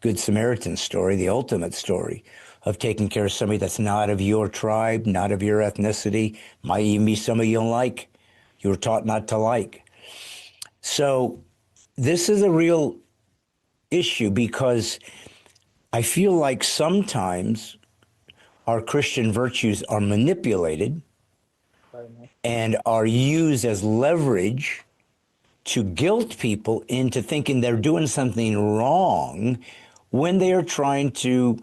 Good Samaritan story, the ultimate story of taking care of somebody that's not of your tribe, not of your ethnicity, might even be somebody you don't like, you were taught not to like. So this is a real issue because I feel like sometimes our Christian virtues are manipulated and are used as leverage to guilt people into thinking they're doing something wrong when they are trying to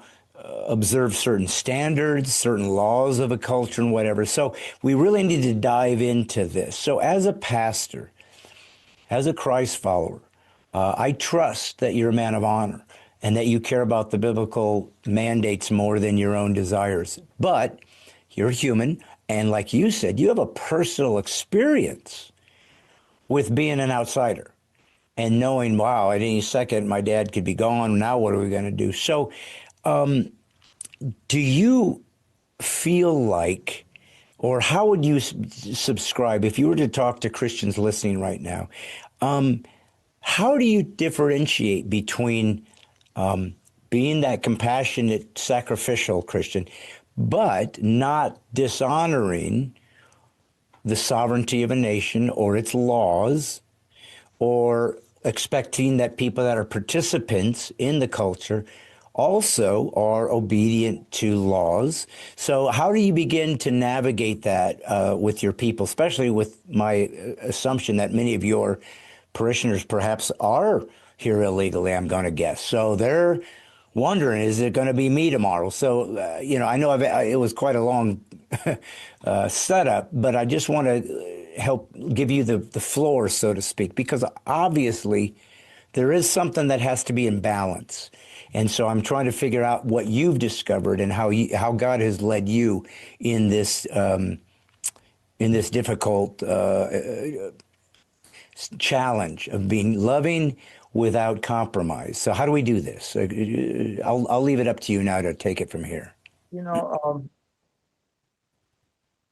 observe certain standards, certain laws of a culture and whatever. So we really need to dive into this. So as a pastor, as a Christ follower, I trust that you're a man of honor and that you care about the biblical mandates more than your own desires. But you're human, and like you said, you have a personal experience with being an outsider. and knowing, wow, at any second my dad could be gone. Now what are we going to do? So, do you feel like, or how would you subscribe if you were to talk to Christians listening right now? How do you differentiate between being that compassionate, sacrificial Christian, but not dishonoring the sovereignty of a nation or its laws, or expecting that people that are participants in the culture also are obedient to laws? So how do you begin to navigate that with your people, especially with my assumption that many of your parishioners perhaps are here illegally, I'm going to guess. So they're wondering, is it going to be me tomorrow? So, I know it was quite a long setup, but I just want to help give you the floor, so to speak, because obviously there is something that has to be in balance. And so I'm trying to figure out what you've discovered and how God has led you in this difficult challenge of being loving without compromise. So how do we do this? I'll leave it up to you now to take it from here. You know,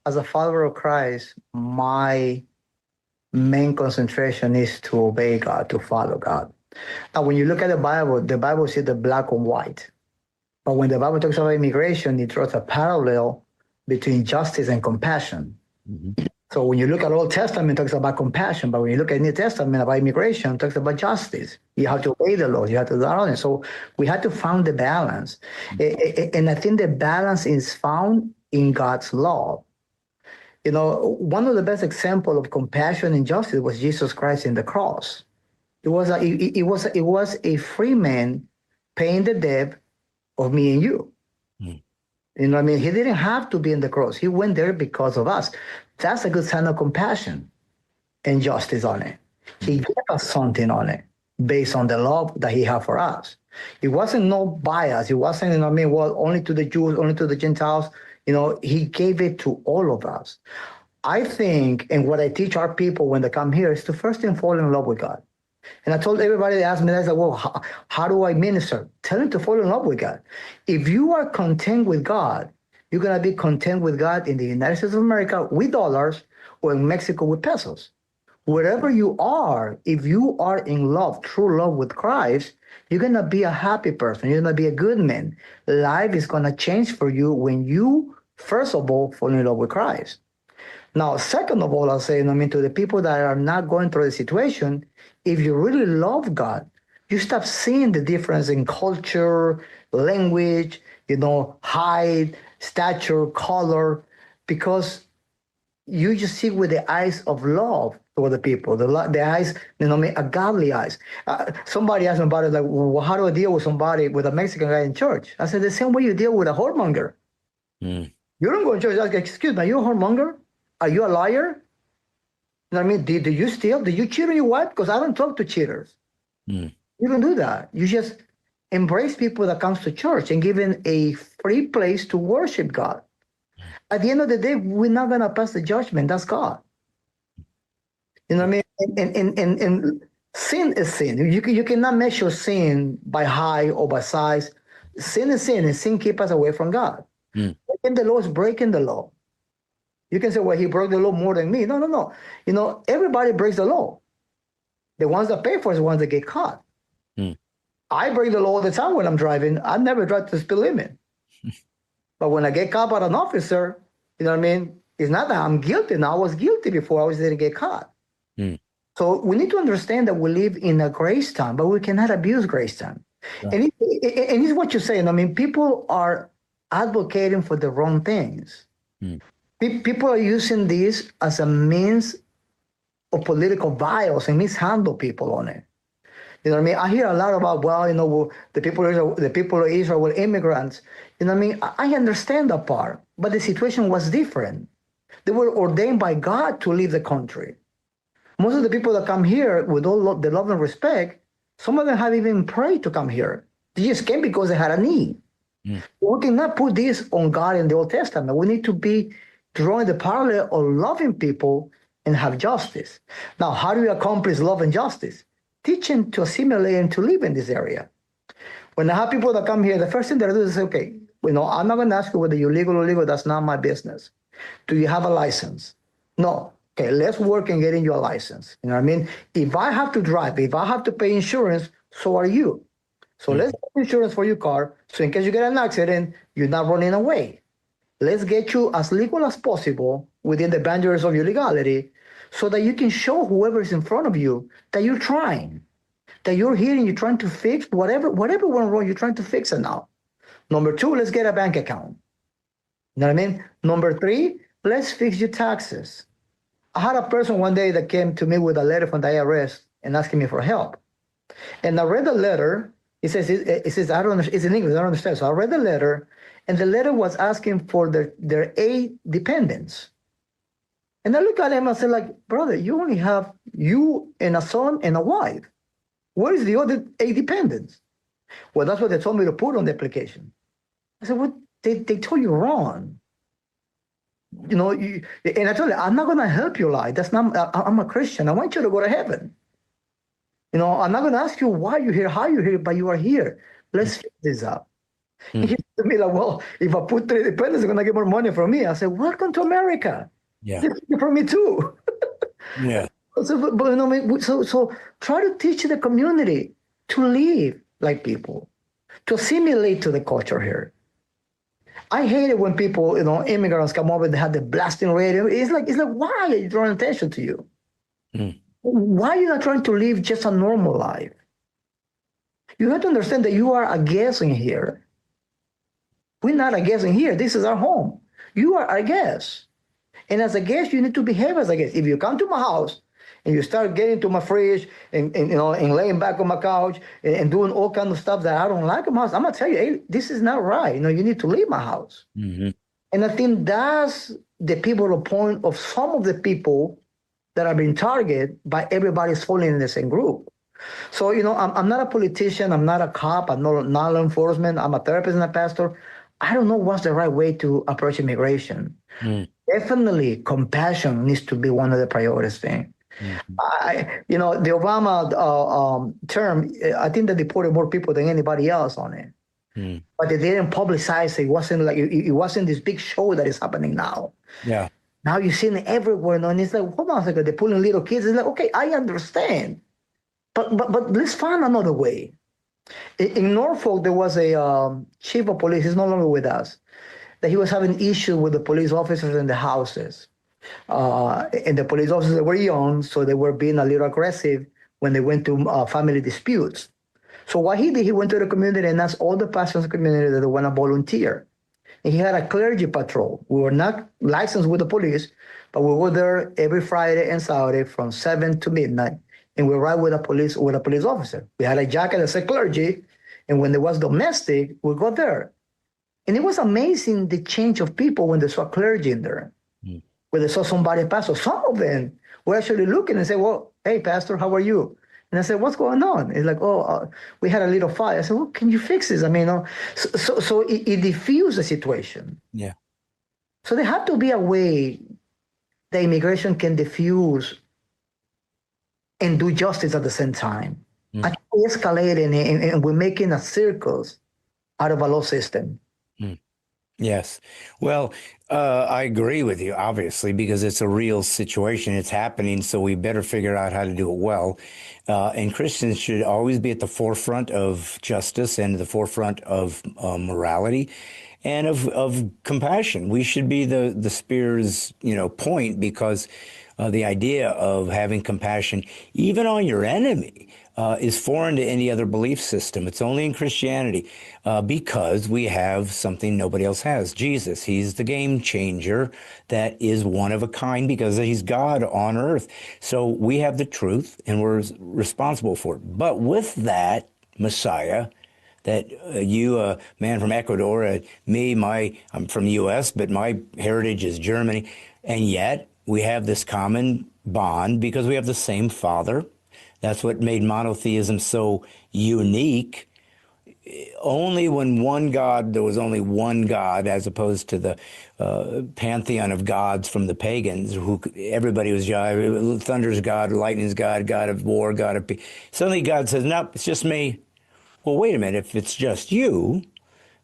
as a follower of Christ, my main concentration is to obey God, to follow God. Now, when you look at the Bible sees the black and white. But when the Bible talks about immigration, it draws a parallel between justice and compassion. Mm-hmm. So when you look at Old Testament, it talks about compassion. But when you look at New Testament about immigration, it talks about justice. You have to obey the laws. You have to honor it. So we had to find the balance. Mm-hmm. And I think the balance is found in God's law. You know, one of the best examples of compassion and justice was Jesus Christ in the cross. It was a free man paying the debt of me and you. Mm. You know what I mean? He didn't have to be in the cross. He went there because of us. That's a good sign of compassion and justice on it. He gave us something on it based on the love that he had for us. It wasn't no bias. It wasn't, you know what I mean, well, only to the Jews, only to the Gentiles. You know, he gave it to all of us. I think, and what I teach our people when they come here is to first thing fall in love with God. And I told everybody that asked me, I said, well, how do I minister? Tell them to fall in love with God. If you are content with God, you're going to be content with God in the United States of America with dollars or in Mexico with pesos. Wherever you are, if you are in love, true love with Christ, you're going to be a happy person. You're going to be a good man. Life is going to change for you when you, first of all, fall in love with Christ. Now, second of all, I'll say, to the people that are not going through the situation, if you really love God, you stop seeing the difference in culture, language, height, stature, color, because you just see with the eyes of love toward the people, the eyes, a godly eyes. Somebody asked me about it, like, well, how do I deal with somebody, with a Mexican guy in church? I said, the same way you deal with a whoremonger. Mm. You don't go to church, like, excuse me, are you a whoremonger? Are you a liar? You know what I mean? Do you steal? Do you cheat on your wife? Because I don't talk to cheaters. Mm. You don't do that. You just embrace people that comes to church and give them a free place to worship God. At the end of the day, we're not going to pass the judgment. That's God. You know what I mean? And sin is sin. You cannot measure sin by height or by size. Sin is sin, and sin keeps us away from God. Mm. Breaking the law is breaking the law. You can say, well, he broke the law more than me. No. Everybody breaks the law. The ones that pay for it are the ones that get caught. Mm. I break the law all the time when I'm driving. I never drive to the speed limit. But when I get caught by an officer, you know what I mean? It's not that I'm guilty now. I was guilty before I didn't get caught. Mm. So we need to understand that we live in a grace time, but we cannot abuse grace time. Right. And it's what you're saying. People are advocating for the wrong things. Mm. People are using this as a means of political violence and mishandle people on it. You know what I mean? I hear a lot about, the people of Israel were immigrants. You know what I mean? I understand that part, but the situation was different. They were ordained by God to leave the country. Most of the people that come here, with all the love and respect, some of them have even prayed to come here. They just came because they had a need. Mm. We cannot put this on God in the Old Testament. We need to be drawing the parallel of loving people and have justice. Now, how do we accomplish love and justice? teach them to assimilate and to live in this area. When I have people that come here, the first thing that I do is say, okay, I'm not going to ask you whether you're legal or illegal. That's not my business. Do you have a license? No. Okay, let's work and getting you a license. You know what I mean? If I have to drive, if I have to pay insurance, so are you. So let's get insurance for your car. So in case you get an accident, you're not running away. Let's get you as legal as possible within the boundaries of your legality so that you can show whoever is in front of you that you're trying, that you're here and you're trying to fix whatever went wrong, you're trying to fix it now. Number two, let's get a bank account. You know what I mean? Number three, let's fix your taxes. I had a person one day that came to me with a letter from the IRS and asking me for help. And I read the letter. It says, I don't understand. It's in English. I don't understand. So I read the letter, and the letter was asking for their 8 dependents. And I look at him and I said, like, brother, you only have you and a son and a wife. Where is the other 8 dependents? Well, that's what they told me to put on the application. I said, what? They told you wrong. You know, and I told you, I'm not going to help your life. That's not, I'm a Christian. I want you to go to heaven. You know, I'm not going to ask you why you're here, how you're here, but you are here. Let's fix this up. He said to me, like, well, if I put 3 dependents, they're going to get more money from me. I said, welcome to America. Yeah. They're for me too. Yeah. So, but you know, so try to teach the community to live like people, to assimilate to the culture here. I hate it when people, you know, immigrants come over and they have the blasting radio. It's like, why are you drawing attention to you? Why are you not trying to live just a normal life? You have to understand that you are a guest in here. We're not a guest in here. This is our home. You are a guest. And as a guest, you need to behave as a guest. If you come to my house and you start getting to my fridge and you know, and laying back on my couch and doing all kinds of stuff that I don't like in my house, I'm gonna tell you, hey, this is not right. You know, you need to leave my house. And I think that's the pivotal point of some of the people that are being targeted by everybody's falling in the same group. So, you know, I'm not a politician. I'm not a cop. I'm not law enforcement. I'm a therapist and a pastor. I don't know what's the right way to approach immigration. Definitely, compassion needs to be one of the priorities thing. You know, the Obama term, I think they deported more people than anybody else on it. But they didn't publicize it. It wasn't like it wasn't this big show that is happening now. Yeah. Now you're seeing it everywhere, and it's like, hold on a second, they're pulling little kids. It's like, okay, I understand, but let's find another way. In Norfolk, there was a chief of police. He's no longer with us. That he was having issues with the police officers in the houses, and the police officers were young, so they were being a little aggressive when they went to family disputes. So what he did, he went to the community and asked all the pastors in the community that they want to volunteer. And he had a clergy patrol. We were not licensed with the police, but we were there every Friday and Saturday from 7 to midnight. And we ride with a police officer. We had a jacket that said clergy. And when there was domestic, we go there. And it was amazing the change of people when they saw clergy in there. When they saw somebody pastor. Some of them were actually looking and say, well, hey, pastor, how are you? And I said, what's going on? It's like, we had a little fight. I said, well, can you fix this? I mean, so it diffused the situation. Yeah. So there had to be a way that immigration can diffuse and do justice at the same time. I think we escalating and we're making a circus out of a law system. Yes. Well, I agree with you, obviously, because it's a real situation. It's happening, so we better figure out how to do it well. And Christians should always be at the forefront of justice and the forefront of morality and of compassion. We should be the spear's, point, because the idea of having compassion, even on your enemy, is foreign to any other belief system. It's only in Christianity because we have something nobody else has. Jesus, he's the game changer that is one of a kind because he's God on earth. So we have the truth and we're responsible for it. But with that Messiah, that you, a man from Ecuador, I'm from the U.S., but my heritage is Germany, and yet we have this common bond because we have the same Father. That's what made monotheism so unique. only when there was only one God, as opposed to the pantheon of gods from the pagans, who everybody was thunder's God, lightning's God, God of war, God of peace. Suddenly God says, nope, it's just me. Well, wait a minute. If it's just you,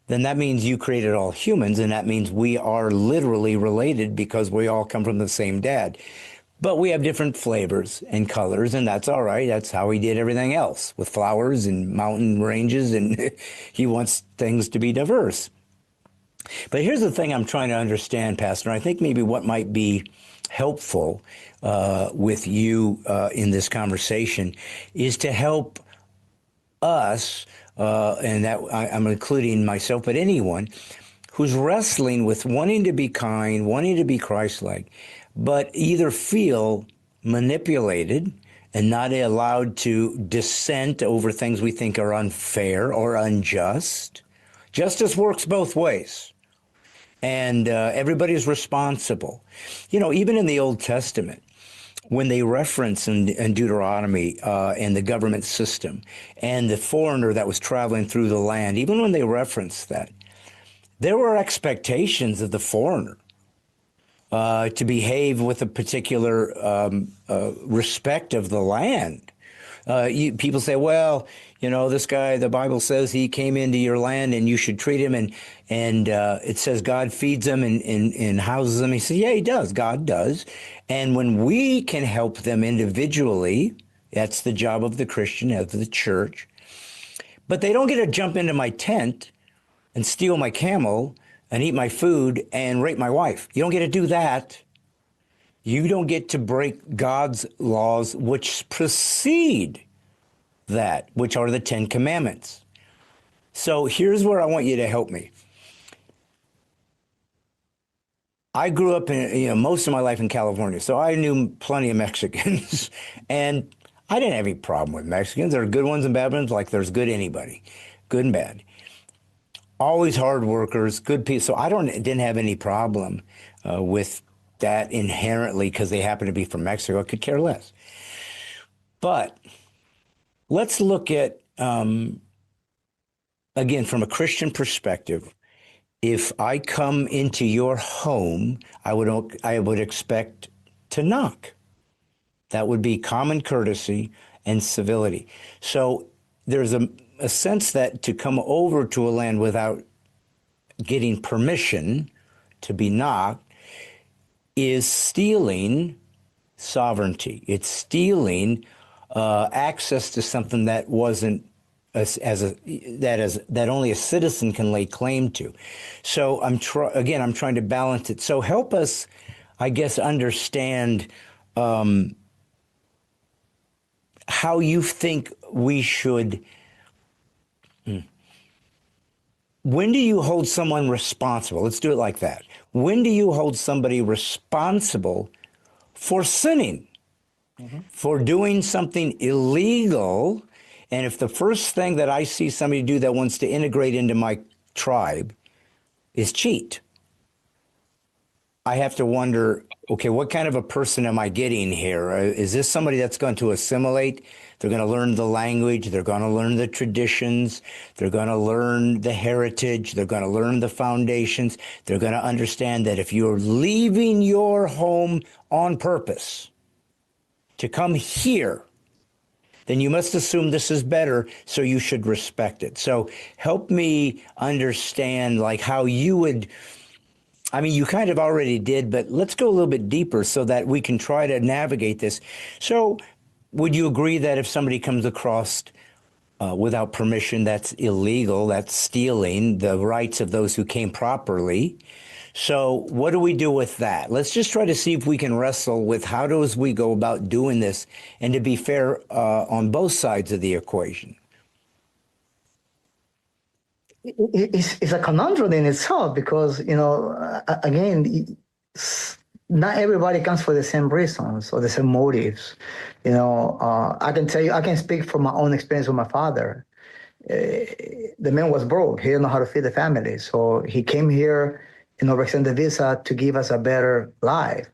then that means you created all humans, and that means we are literally related because we all come from the same dad. But we have different flavors and colors, and that's all right. That's how he did everything else with flowers and mountain ranges, and he wants things to be diverse. But here's the thing I'm trying to understand, Pastor. I think maybe what might be helpful with you in this conversation is to help us, and that I'm including myself, but anyone who's wrestling with wanting to be kind, wanting to be Christ-like, but either feel manipulated and not allowed to dissent over things we think are unfair or unjust. Justice works both ways, and everybody's responsible. You know, even in the Old Testament, when they reference in Deuteronomy and the government system and the foreigner that was traveling through the land, even when they reference that, there were expectations of the foreigner to behave with a particular respect of the land. People say, well, you know, this guy, the Bible says he came into your land and you should treat him, and it says God feeds him and houses him. He says, yeah, he does. God does. And when we can help them individually, that's the job of the Christian, of the church. But they don't get to jump into my tent and steal my camel and eat my food and rape my wife. You don't get to do that. You don't get to break God's laws, which precede that, which are the 10 Commandments. So here's where I want you to help me. I grew up most of my life in California, so I knew plenty of Mexicans, and I didn't have any problem with Mexicans. There are good ones and bad ones, like there's good anybody, good and bad. Always hard workers, good people. So I didn't have any problem with that inherently because they happen to be from Mexico. I could care less. But let's look at, again, from a Christian perspective. If I come into your home, I would expect to knock. That would be common courtesy and civility. So there's a sense that to come over to a land without getting permission to be knocked is stealing sovereignty. It's stealing access to something that wasn't that only a citizen can lay claim to. So I'm trying to balance it. So help us, I guess, understand how you think we should. When do you hold someone responsible? Let's do it like that. When do you hold somebody responsible for sinning, for doing something illegal? And if the first thing that I see somebody do that wants to integrate into my tribe is cheat, I have to wonder, okay, what kind of a person am I getting here? Is this somebody that's going to assimilate? They're going to learn the language. They're going to learn the traditions. They're going to learn the heritage. They're going to learn the foundations. They're going to understand that if you're leaving your home on purpose to come here, then you must assume this is better, so you should respect it. So help me understand, like, how you would, I mean, you kind of already did, but let's go a little bit deeper so that we can try to navigate this. So would you agree that if somebody comes across without permission, that's illegal, that's stealing the rights of those who came properly? So what do we do with that? Let's just try to see if we can wrestle with how do we go about doing this, and to be fair on both sides of the equation. It's a conundrum in itself because, again, not everybody comes for the same reasons or the same motives. I can tell you, I can speak from my own experience with my father. The man was broke. He didn't know how to feed the family. So he came here in overextended visa to give us a better life.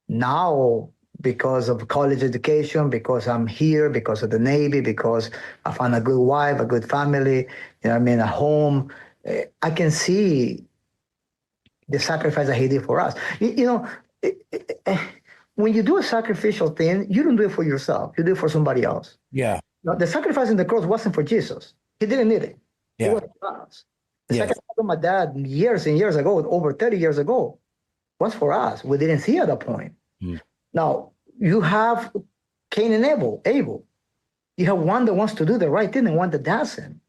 Now because of college education, because I'm here, because of the Navy, because I found a good wife, a good family, you know what I mean, a home. I can see the sacrifice that he did for us. You know, when you do a sacrificial thing, you don't do it for yourself. You do it for somebody else. Yeah. Now, the sacrifice in the cross wasn't for Jesus. He didn't need it. It Yeah. was for us. The Yes. sacrifice of my dad years and years ago, over 30 years ago, was for us. We didn't see at that point. Mm. Now, you have Cain and Abel. You have one that wants to do the right thing and one that doesn't.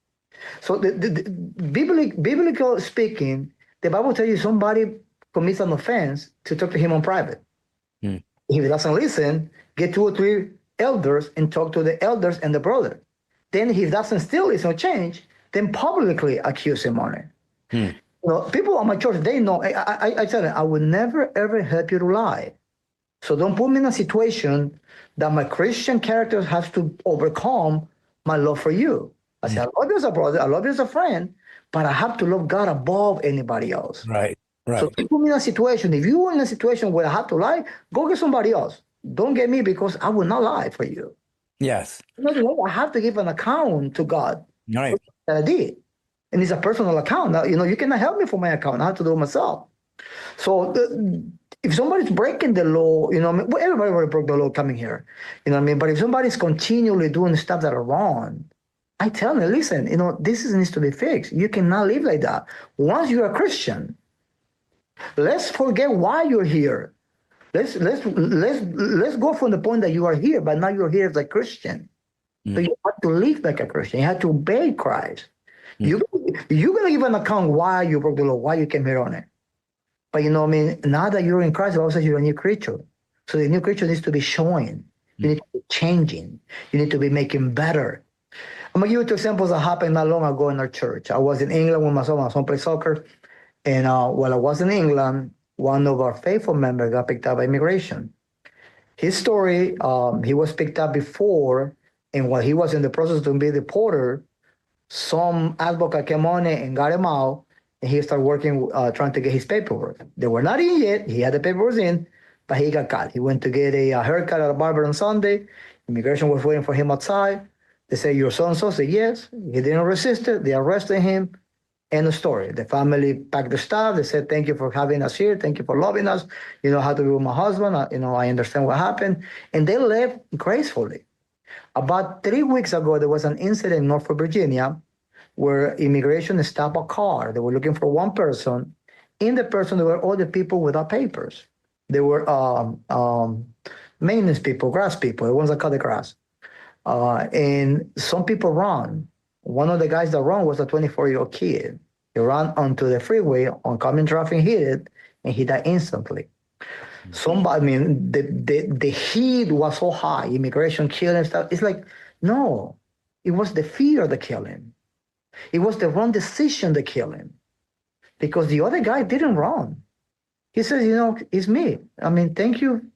So, biblical speaking, the Bible tells you somebody commits an offense to talk to him on private. Mm. If he doesn't listen, get 2 or 3 elders and talk to the elders and the brother. Then, if he doesn't still listen or change, then publicly accuse him on it. Mm. You know, people on my church, they know. I tell them, I will never ever help you to lie. So don't put me in a situation that my Christian character has to overcome my love for you. I say, I love you as a brother, I love you as a friend, but I have to love God above anybody else. Right. So Right. don't put me in a situation. If you are in a situation where I have to lie, go get somebody else. Don't get me because I will not lie for you. Yes. I have to give an account to God Right. that I did. And it's a personal account. Now, you cannot help me for my account. I have to do it myself. So if somebody's breaking the law, well, everybody broke the law coming here, But if somebody's continually doing stuff that are wrong, I tell them, listen, this needs to be fixed. You cannot live like that. Once you're a Christian, let's forget why you're here. Let's go from the point that you are here, but now you're here as a Christian. So you have to live like a Christian. You have to obey Christ. You're going to give an account why you broke the law, why you came here on it. But now that you're in Christ, also you're a new creature. So the new creature needs to be showing. You need to be changing. You need to be making better. I'm going to give you 2 examples that happened not long ago in our church. I was in England with my son played soccer. And while I was in England, one of our faithful members got picked up by immigration. His story, he was picked up before, and while he was in the process of being deported, some advocate came on and got him out, and he started working, trying to get his paperwork. They were not in yet. He had the paperwork in, but he got caught. He went to get a haircut at a barber on Sunday. Immigration was waiting for him outside. They said, "Your so-and-so?" Said, "Yes." He didn't resist it. They arrested him. End of story. The family packed the stuff. They said, "Thank you for having us here. Thank you for loving us. You know how to be with my husband. I understand what happened." And they left gracefully. About 3 weeks ago, there was an incident in Norfolk, Virginia, where immigration stopped a car. They were looking for one person. In the person, there were all the people without papers. They were maintenance people, grass people, the ones that cut the grass. And some people run. One of the guys that ran was a 24-year-old kid. He ran onto the freeway, oncoming traffic hit it, and he died instantly. The heat was so high, immigration killing stuff. It's like, no, it was the fear that killed him. It was the wrong decision that killed him, because the other guy didn't run. He says, it's me. Thank you.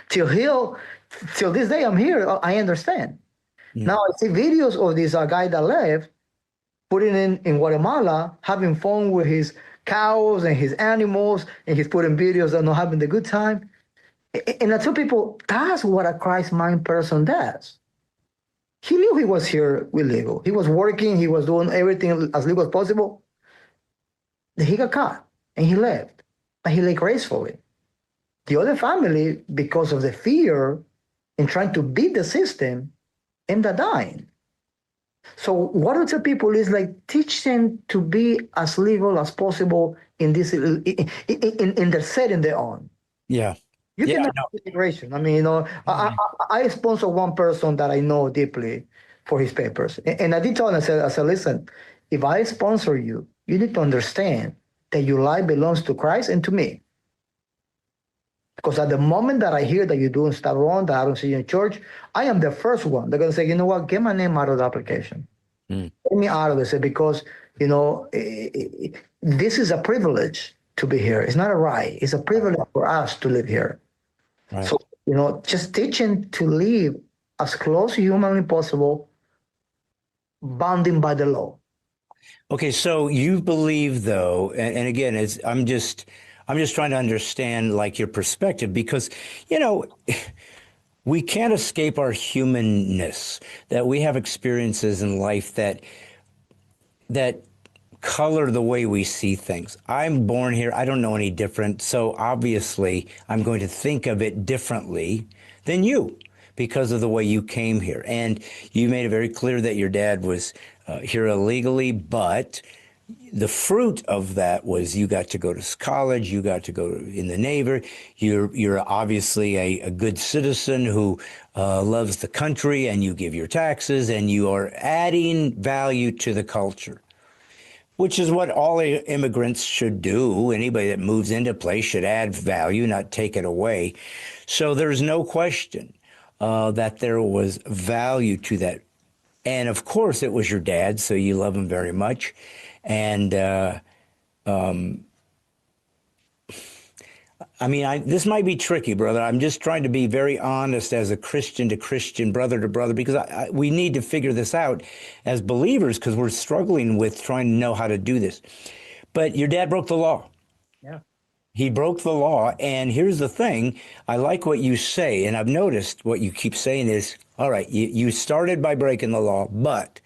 Till this day, I'm here. I understand. Now I see videos of this guy that left, putting in Guatemala, having fun with his cows and his animals, and he's putting videos of not having the good time. And I tell people, that's what a Christ-minded person does. He knew he was here illegal. He was working. He was doing everything as legal as possible. Then he got caught, and he left. But he left gracefully. The other family, because of the fear and trying to beat the system, end up dying. So what I tell people is, like, teach them to be as legal as possible in this in the setting they're on. Yeah. You cannot do immigration. I sponsor one person that I know deeply for his papers. And I did tell him, I said, listen, if I sponsor you, you need to understand that your life belongs to Christ and to me. Because at the moment that I hear that you're doing stuff wrong, that I don't see you in church, I am the first one. They're going to say, you know what, get my name out of the application. Get me out of this, because, this is a privilege to be here. It's not a right. It's a privilege for us to live here. Right. So, just teaching to live as close to humanly possible, bounding by the law. Okay, so you believe, though, and again, I'm just trying to understand like your perspective because, you know, we can't escape our humanness, that we have experiences in life that color the way we see things. I'm born here. I don't know any different. So obviously, I'm going to think of it differently than you because of the way you came here. And you made it very clear that your dad was here illegally, but the fruit of that was you got to go to college, you got to go in the Navy. You're obviously a good citizen who loves the country, and you give your taxes, and you are adding value to the culture, which is what all immigrants should do. Anybody that moves into a place should add value, not take it away. So there's no question that there was value to that. And of course, it was your dad, so you love him very much. And I mean, this might be tricky, brother. I'm just trying to be very honest as a Christian to Christian, brother to brother, because we need to figure this out as believers because we're struggling with trying to know how to do this. But your dad broke the law. Yeah. He broke the law. And here's the thing. I like what you say. And I've noticed what you keep saying is, all right, you started by breaking the law, but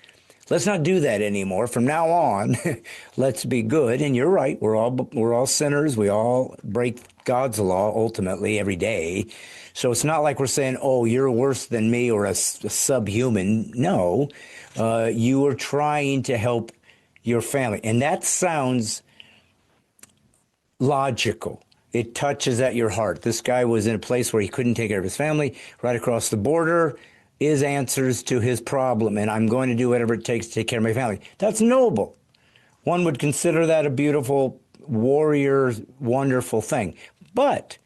let's not do that anymore. From now on, let's be good. And you're right. We're all sinners. We all break God's law ultimately every day. So it's not like we're saying, oh, you're worse than me or a subhuman. No, you are trying to help your family. And that sounds logical. It touches at your heart. This guy was in a place where he couldn't take care of his family. Right across the border is answers to his problem, and I'm going to do whatever it takes to take care of my family. That's noble. One would consider that a beautiful warrior, wonderful thing. But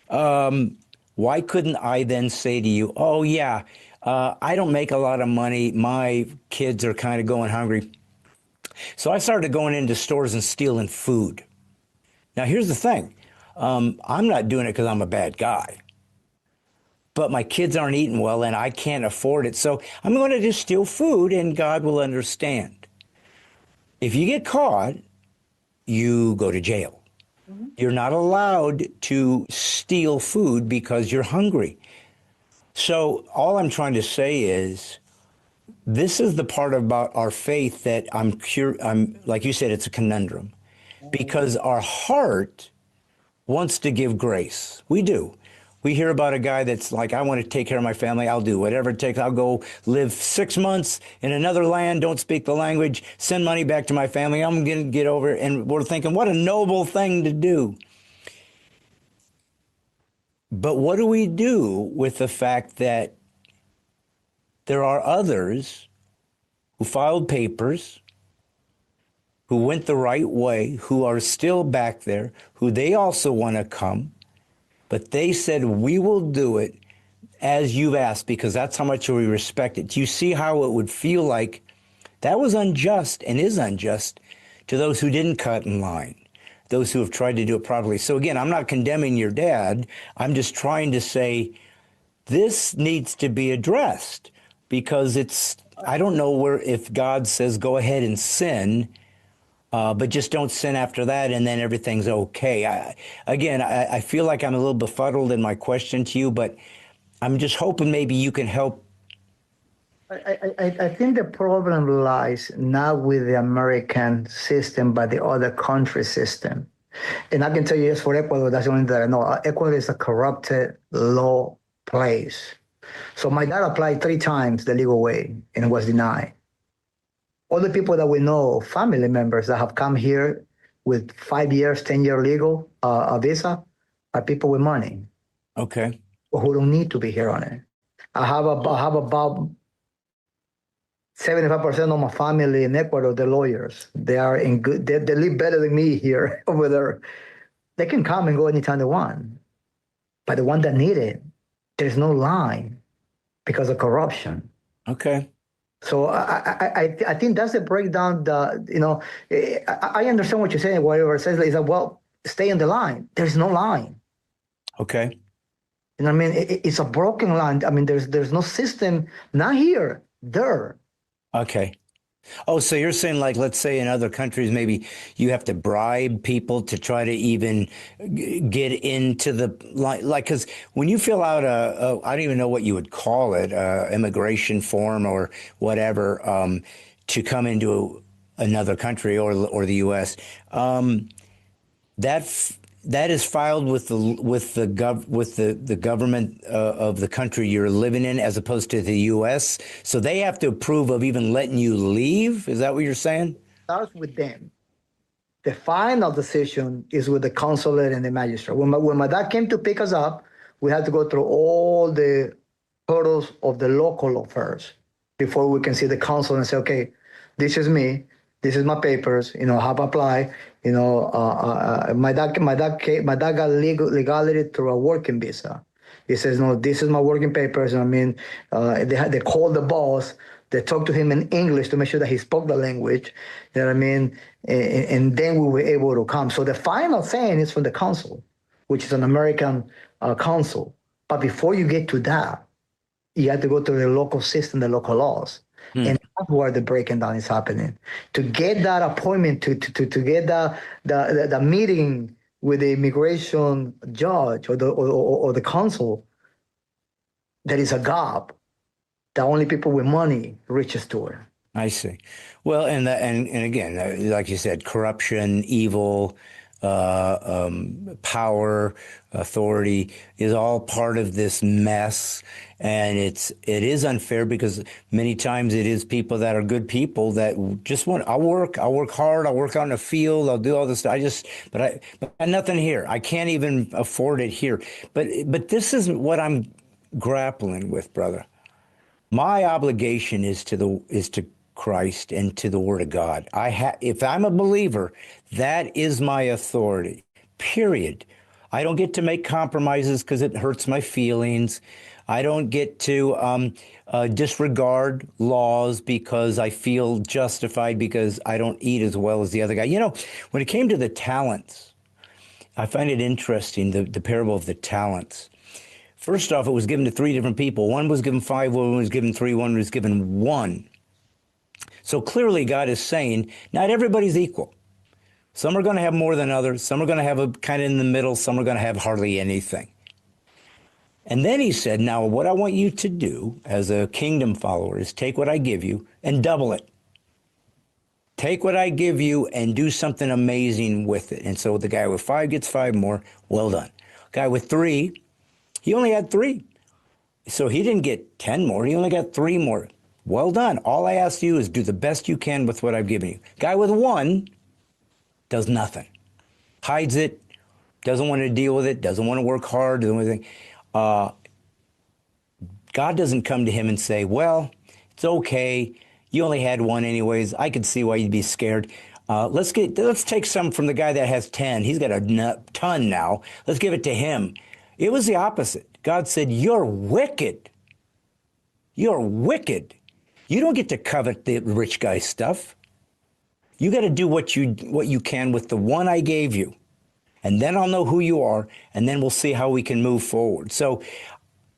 why couldn't I then say to you, oh, yeah, I don't make a lot of money. My kids are kind of going hungry. So I started going into stores and stealing food. Now, here's the thing. I'm not doing it because I'm a bad guy. But my kids aren't eating well and I can't afford it. So I'm going to just steal food and God will understand. If you get caught, you go to jail. Mm-hmm. You're not allowed to steal food because you're hungry. So all I'm trying to say is this is the part about our faith that I'm like you said, it's a conundrum. Because our heart wants to give grace. We do. We hear about a guy that's like, I want to take care of my family. I'll do whatever it takes. I'll go live 6 months in another land, don't speak the language, send money back to my family. I'm going to get over it. And we're thinking, what a noble thing to do. But what do we do with the fact that there are others who filed papers, who went the right way, who are still back there, who they also want to come, but they said, we will do it as you've asked because that's how much we respect it. Do you see how it would feel like that was unjust and is unjust to those who didn't cut in line, those who have tried to do it properly? So again, I'm not condemning your dad. I'm just trying to say this needs to be addressed because I don't know if God says go ahead and sin, but just don't sin after that, and then everything's okay. I feel like I'm a little befuddled in my question to you, but I'm just hoping maybe you can help. I think the problem lies not with the American system, but the other country system. And I can tell you, yes, for Ecuador, that's the only thing that I know. Ecuador is a corrupted law place. So my dad applied 3 times the legal way and was denied. All the people that we know, family members that have come here with 5 years, 10-year legal visa, are people with money. Okay. Who don't need to be here on it. I have about 75% of my family in Ecuador, they're lawyers. They are in good, they live better than me here over there. They can come and go anytime they want. But the one that need it, there's no line because of corruption. Okay. So I think that's the breakdown. I understand what you're saying. Whatever it says is that, well, stay in the line. There's no line. Okay. You know what I mean? It's a broken line. I mean, there's no system. Not here. There. Okay. Oh, so you're saying, like, let's say in other countries, maybe you have to bribe people to try to even get into the like, because when you fill out I don't even know what you would call it, immigration form or whatever, to come into another country or the U.S. That that is filed with the government of the country you're living in, as opposed to the U.S. So they have to approve of even letting you leave. Is that what you're saying? Starts with them. The final decision is with the consulate and the magistrate. When my dad came to pick us up, we had to go through all the hurdles of the local law first before we can see the consul and say, okay, this is me, this is my papers, have applied. My dad got legality through a working visa. He says, no, this is my working papers. I mean, they called the boss. They talked to him in English to make sure that he spoke the language. You know what I mean? And then we were able to come. So the final saying is from the consul, which is an American consul. But before you get to that, you have to go through the local system, the local laws. Hmm. And that's where the breaking down is happening. To get that appointment, to get the meeting with the immigration judge or the consul, there is a gap that only people with money reaches to it. I see. Well, and again, like you said, corruption, evil, power, authority is all part of this mess, and it is unfair because many times it is people that are good people that just want. I'll work hard, I'll work out in the field, I'll do all this. But I nothing here. I can't even afford it here. But this is what I'm grappling with, brother. My obligation is to Christ and to the Word of God. If I'm a believer, that is my authority. Period. I don't get to make compromises because it hurts my feelings. I don't get to disregard laws because I feel justified because I don't eat as well as the other guy. When it came to the talents, I find it interesting, the parable of the talents. First off, it was given to three different people. One was given five, one was given three, one was given one. So clearly God is saying, not everybody's equal. Some are going to have more than others. Some are going to have a kind of in the middle. Some are going to have hardly anything. And then he said, now what I want you to do as a kingdom follower is take what I give you and double it. Take what I give you and do something amazing with it. And so the guy with five gets five more. Well done. Guy with three, he only had three. So he didn't get 10 more. He only got three more. Well done. All I ask you is do the best you can with what I've given you. Guy with one does nothing. Hides it, doesn't want to deal with it, doesn't want to work hard, doesn't want anything. God doesn't come to him and say, well, it's okay. You only had one anyways. I could see why you'd be scared. Let's take some from the guy that has 10. He's got a ton now. Let's give it to him. It was the opposite. God said, you're wicked. You're wicked. You don't get to covet the rich guy's stuff. You got to do what you can with the one I gave you. And then I'll know who you are, and then we'll see how we can move forward. So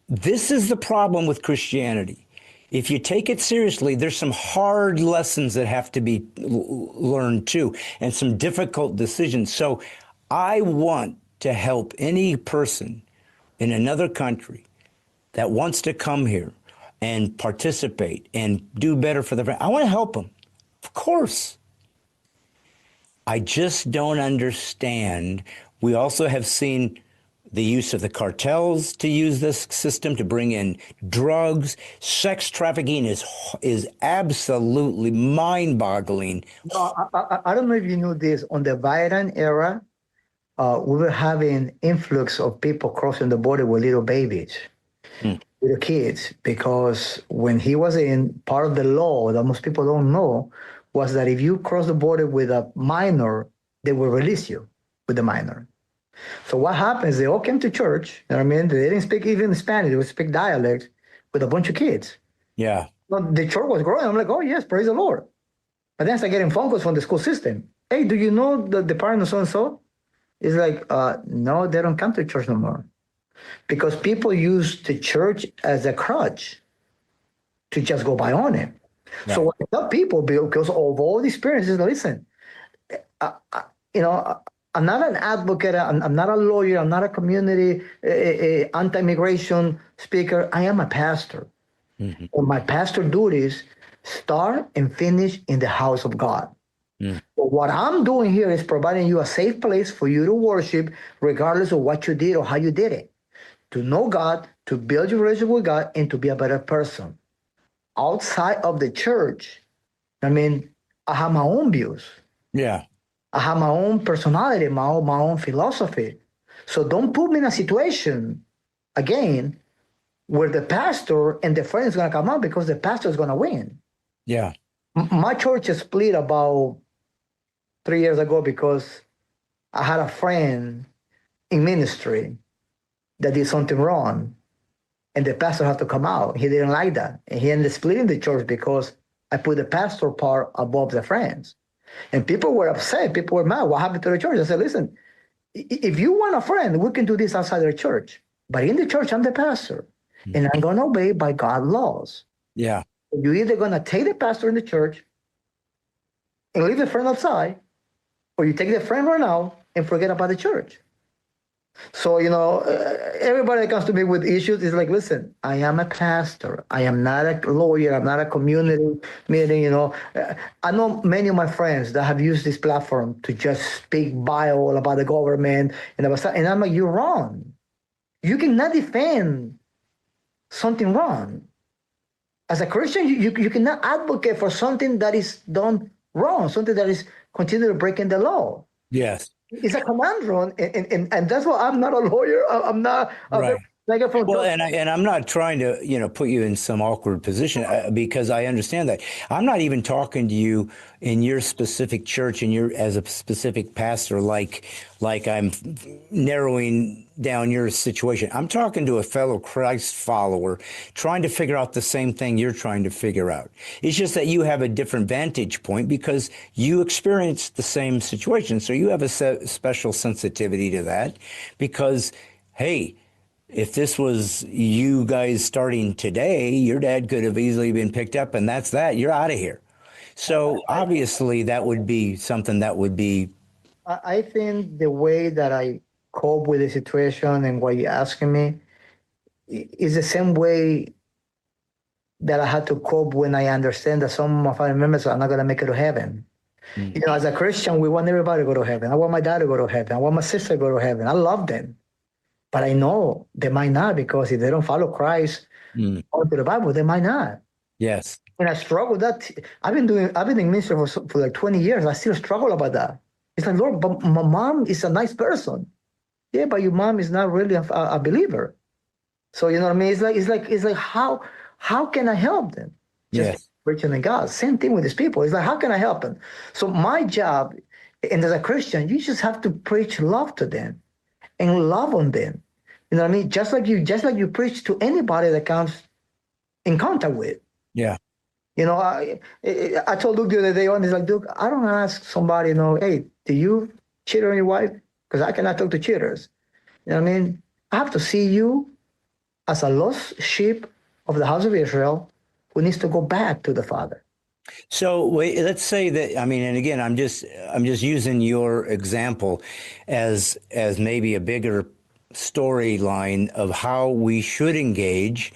this is the problem with Christianity. If you take it seriously, there's some hard lessons that have to be learned too, and some difficult decisions. So I want to help any person in another country that wants to come here and participate and do better for the. I want to help them, of course. I just don't understand. We also have seen the use of the cartels to use this system to bring in drugs. Sex trafficking is absolutely mind-boggling. No, I don't know if you knew this. On the Biden era, we were having influx of people crossing the border with little babies, little kids, because when he was in, part of the law that most people don't know was that if you cross the border with a minor, they will release you with the minor. So what happens, they all came to church, you know what I mean? They didn't speak even Spanish, they would speak dialects with a bunch of kids. Yeah. Well, the church was growing. I'm like, oh, yes, praise the Lord. But then I started getting phone calls from the school system. Hey, do you know the parent of so-and-so? It's like, no, they don't come to church no more. Because people use the church as a crutch to just go by on it. So Right. what I tell people, because of all the experiences, listen, I, I, you know, I'm not an advocate. I'm not a lawyer. I'm not a community anti-immigration speaker. I am a pastor. Hmm. And my pastor duties start and finish in the house of God. Mm. But what I'm doing here is providing you a safe place for you to worship, regardless of what you did or how you did it. To know God, to build your relationship with God, and to be a better person. Outside of the church, I mean, I have my own views. Yeah. I have my own personality, my own philosophy. So don't put me in a situation again where the pastor and the friend is going to come out because the pastor is going to win. Yeah. My church split about 3 years ago because I had a friend in ministry that did something wrong, and the pastor had to come out. He didn't like that, and he ended up splitting the church because I put the pastor part above the friends. And people were upset. People were mad. What happened to the church? I said, listen, if you want a friend, we can do this outside the church. But in the church, I'm the pastor, and I'm going to obey by God's laws. Yeah. You're either going to take the pastor in the church and leave the friend outside, or you take the friend right now and forget about the church. So, everybody that comes to me with issues is like, listen, I am a pastor. I am not a lawyer. I'm not a community meeting. I know many of my friends that have used this platform to just speak vile about the government and about stuff. And I'm like, you're wrong. You cannot defend something wrong. As a Christian, you cannot advocate for something that is done wrong, something that is continually breaking the law. Yes. It's a conundrum, and that's why I'm not a lawyer. I'm not a very Right. like from Well, and I'm not trying to, put you in some awkward position because I understand that. I'm not even talking to you in your specific church and your as a specific pastor, like I'm narrowing down your situation. I'm talking to a fellow Christ follower, trying to figure out the same thing you're trying to figure out. It's just that you have a different vantage point because you experienced the same situation, so you have a special sensitivity to that because, hey, if this was you guys starting today, your dad could have easily been picked up, and that's that. You're out of here. So obviously, that would be something that would be. I think the way that I cope with the situation and what you're asking me is the same way that I had to cope when I understand that some of my family members are not going to make it to heaven. Mm. As a Christian, we want everybody to go to heaven. I want my dad to go to heaven. I want my sister to go to heaven. I love them. But I know they might not because if they don't follow Christ Mm. or to the Bible, they might not. Yes. And I struggle with that. I've been in ministry for like 20 years. I still struggle about that. It's like, Lord, but my mom is a nice person. Yeah, but your mom is not really a believer. So you know what I mean? It's like how can I help them? Just Yes. preaching the God. Same thing with these people. It's like how can I help them? So my job, and as a Christian, you just have to preach love to them and love on them. You know what I mean? Just like you preach to anybody that comes in contact with. Yeah. I told Luke the other day on, he's like, Luke, I don't ask somebody, hey, do you cheat on your wife? Because I cannot talk to cheaters. You know what I mean? I have to see you as a lost sheep of the house of Israel who needs to go back to the Father. So wait, let's say that I mean, and again, I'm just using your example as maybe a bigger storyline of how we should engage,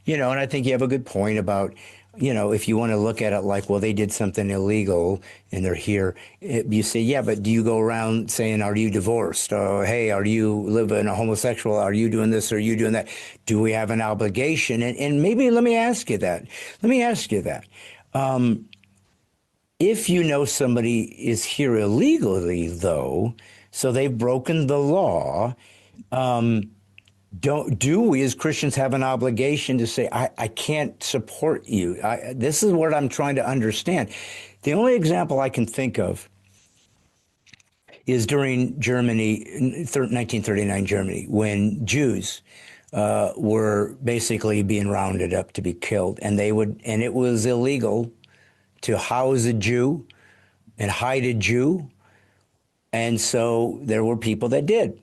and I think you have a good point about, if you want to look at it like, well, they did something illegal and they're here, you say, yeah, but do you go around saying, are you divorced? Hey, are you living a homosexual? Are you doing this? Are you doing that? Do we have an obligation? And maybe let me ask you that. Let me ask you that. If you know somebody is here illegally, though, so they've broken the law, don't do we as Christians have an obligation to say, I can't support you? This is what I'm trying to understand. The only example I can think of is during Germany, 1939 Germany, when Jews were basically being rounded up to be killed, and it was illegal to house a Jew and hide a Jew. And so there were people that did,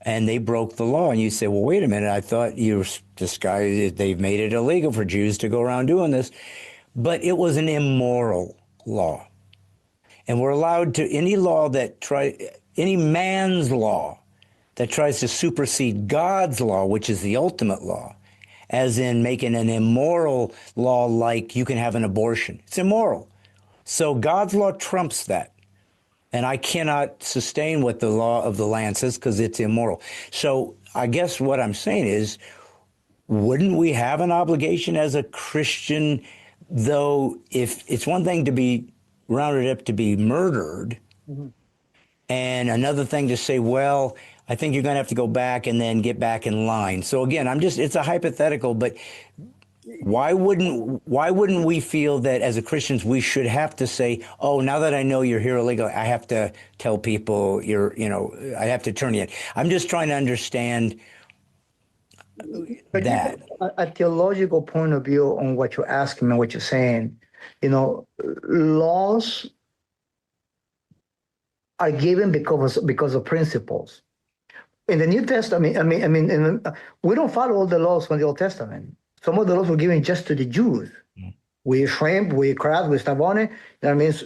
and they broke the law. And you say, well, wait a minute, I thought they've made it illegal for Jews to go around doing this. but it was an immoral law. And we're allowed to, any man's law that tries to supersede God's law, which is the ultimate law, as in making an immoral law like you can have an abortion. It's immoral. So God's law trumps that. And I cannot sustain what the law of the land says because it's immoral. So I guess what I'm saying is, wouldn't we have an obligation as a Christian, though, if it's one thing to be rounded up to be murdered, and another thing to say, well, I think you're going to have to go back and then get back in line. So again, it's a hypothetical, but why wouldn't we feel that as a Christians we should have to say, oh, now that I know you're here illegally, I have to tell people I have to turn you in. I'm just trying to understand But that. a theological point of view on what you're asking and what you're saying, laws are given because of principles. In the New Testament, we don't follow all the laws from the Old Testament. Some of the laws were given just to the Jews. We shrimp, we crab, we stavone.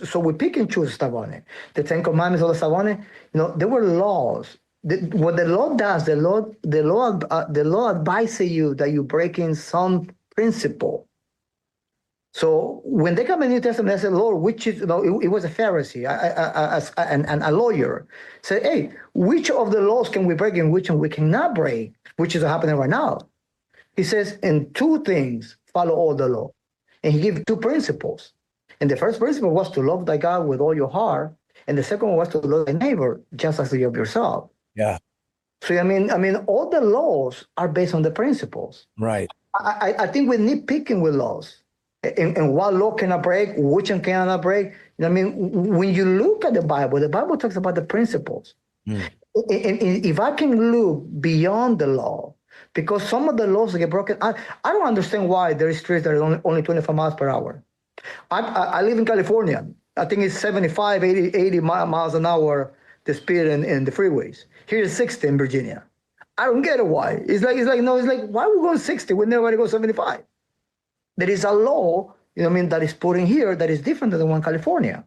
So we pick and choose stavone. The Ten Commandments, all the stavone. There were laws. What the law does, the law advises you that you break in some principle. So when they come in the New Testament, they say, Lord, which is, it was a Pharisee and a lawyer. Say, hey, which of the laws can we break and which one we cannot break, which is happening right now. He says, in two things, follow all the law. And he gives two principles. And the first principle was to love thy God with all your heart. And the second one was to love thy neighbor just as you love yourself. Yeah. So, all the laws are based on the principles. Right. I think we're nitpicking with laws. And what law can I break, which one cannot break. When you look at the Bible talks about the principles. And if I can look beyond the law, because some of the laws get broken, I don't understand why there is streets that are only 25 miles per hour. I live in California. I think it's 75, 80 miles an hour, the speed in the freeways. Here is 60 in Virginia. I don't get it why. It's like why are we going 60 when everybody goes 75? There is a law, that is put in here that is different than the one in California.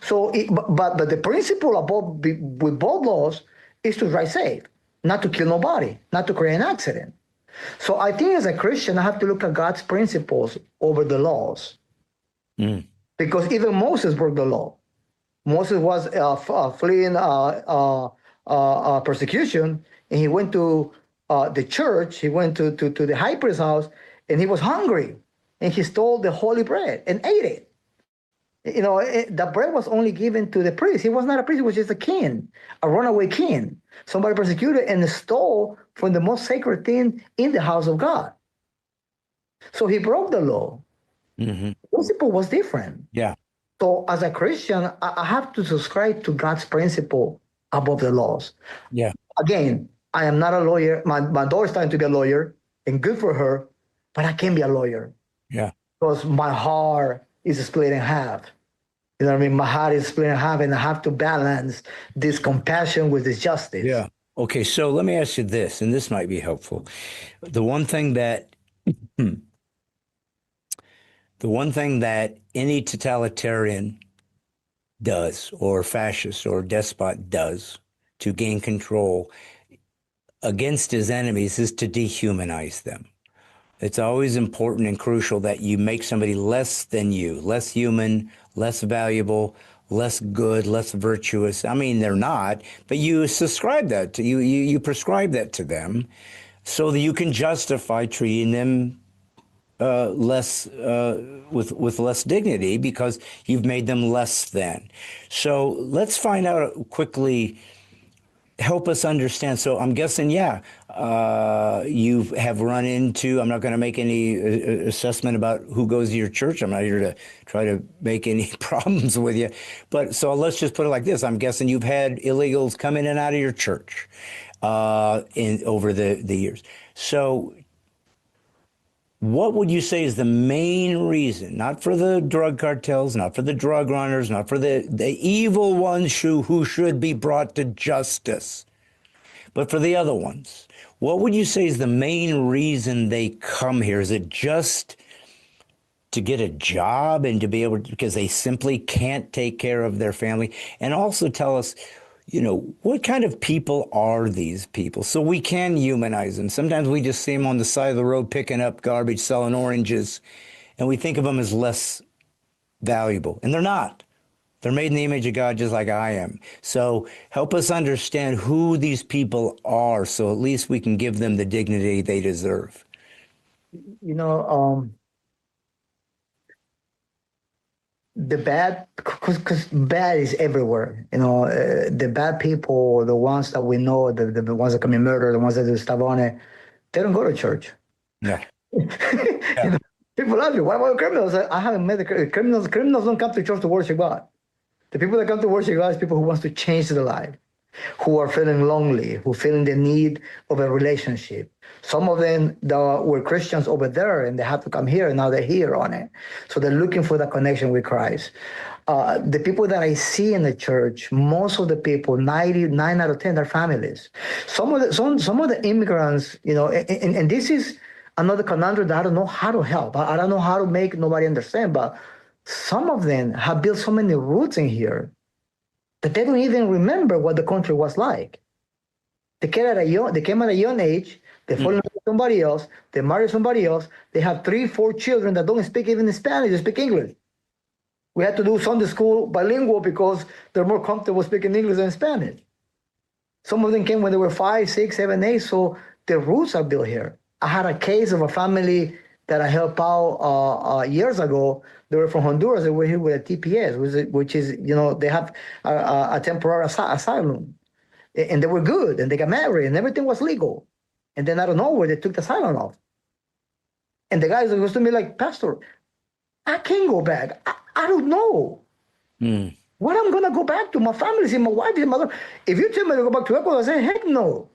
So, but the principle with both laws is to drive safe, not to kill nobody, not to create an accident. So I think as a Christian, I have to look at God's principles over the laws. Because even Moses broke the law. Moses was fleeing persecution, and he went to the church, he went to the high priest's house, and he was hungry. And he stole the holy bread and ate it. The bread was only given to the priest. He was not a priest, he was just a king, a runaway king. Somebody persecuted and stole from the most sacred thing in the house of God. So he broke the law. The principle was different. Yeah. So as a Christian, I have to subscribe to God's principle above the laws. Yeah. Again, I am not a lawyer. My daughter's trying to be a lawyer, and good for her, but I can't be a lawyer. Yeah. Because my heart is split in half. My heart is split in half, and I have to balance this compassion with this justice. Yeah. Okay, so let me ask you this, and this might be helpful. The one thing that any totalitarian does, or fascist or despot does to gain control against his enemies is to dehumanize them. It's always important and crucial that you make somebody less than you, less human, less valuable, less good, less virtuous. They're not, but you subscribe that to you prescribe that to them so that you can justify treating them less with less dignity because you've made them less than. So let's find out quickly. Help us understand. So I'm guessing, you have run into, I'm not going to make any assessment about who goes to your church. I'm not here to try to make any problems with you. But so let's just put it like this. I'm guessing you've had illegals come in and out of your church over the years. So what would you say is the main reason, not for the drug cartels, not for the drug runners, not for the evil ones who should be brought to justice, but for the other ones? What would you say is the main reason they come here? Is it just to get a job and to be able to, because they simply can't take care of their family. And also tell us, what kind of people are these people? So we can humanize them. Sometimes we just see them on the side of the road picking up garbage, selling oranges, and we think of them as less valuable. And they're not. They're made in the image of God just like I am. So help us understand who these people are so at least we can give them the dignity they deserve. You know, the bad, because bad is everywhere. The bad people, the ones that we know, the ones that commit murder, the ones that do stuff on it, they don't go to church. Yeah. you Yeah. know, people ask me, what about criminals? I haven't met the criminals. Criminals don't come to church to worship God. The people that come to worship God is people who wants to change their life, who are feeling lonely, who feeling the need of a relationship. Some of them were Christians over there and they have to come here and now they're here on it. So they're looking for that connection with Christ. The people that I see in the church, most of the people, 99 out of 10, are families. Some of the immigrants, and this is another conundrum that I don't know how to help. I don't know how to make nobody understand, but some of them have built so many roots in here that they don't even remember what the country was like. They came at a young age, they fall in love with somebody else, they marry somebody else, they have 3, 4 children that don't speak even Spanish, they speak English. We had to do Sunday school bilingual because they're more comfortable speaking English than Spanish. Some of them came when they were 5, 6, 7, 8, so their roots are built here. I had a case of a family that I helped out years ago. They were from Honduras. They were here with a TPS, which is, they have a temporary asylum. And they were good, and they got married, and everything was legal. And then out of nowhere, they took the asylum off. And the guy was to me like, Pastor, I can't go back. I don't know. What I'm going to go back to? My family, see, my wife, my mother. If you tell me to go back to Ecuador, I say, heck no.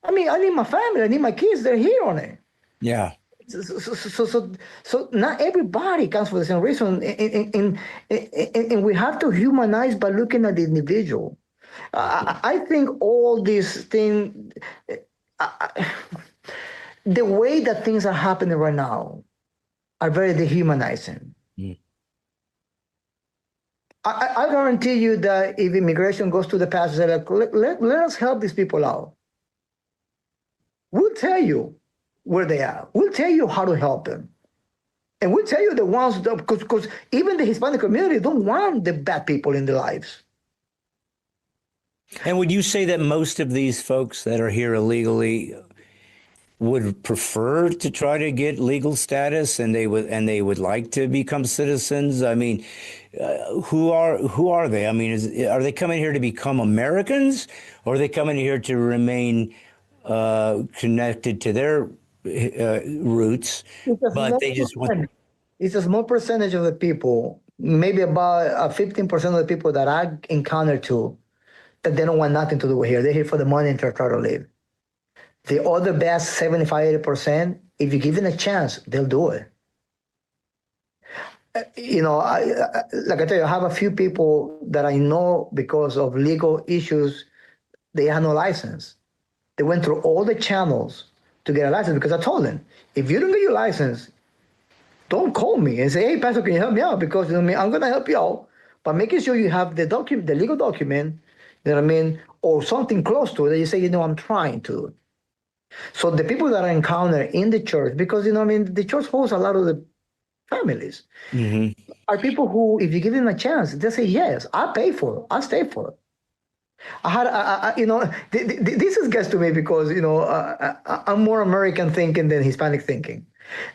I mean, I need my family. I need my kids. They're here on it. Yeah. So not everybody comes for the same reason. And we have to humanize by looking at the individual. I think all these things, the way that things are happening right now are very dehumanizing. I guarantee you that if immigration goes to the past, they're like, let us help these people out. We'll tell you where they are. We'll tell you how to help them. And we'll tell you the ones, because even the Hispanic community don't want the bad people in their lives. And would you say that most of these folks that are here illegally would prefer to try to get legal status and they would like to become citizens? I mean, who are they? I mean, are they coming here to become Americans, or are they coming here to remain connected to their roots, but they just want... It's a small percentage of the people, maybe about 15% of the people that I encounter too, that they don't want nothing to do here. They're here for the money and to try to live. The other best 75, 80%, if you give them a chance, they'll do it. Like I tell you, I have a few people that I know because of legal issues, they have no license. They went through all the channels to get a license because I told them, if you don't get your license, don't call me and say, hey, Pastor, can you help me out? Because I'm going to help you out, but making sure you have the document, the legal document, or something close to it that you say, I'm trying to. So the people that I encounter in the church, because, the church holds a lot of the families, are people who, if you give them a chance, they say, yes, I'll pay for it. I'll stay for it. This is gets to me because, I'm more American thinking than Hispanic thinking.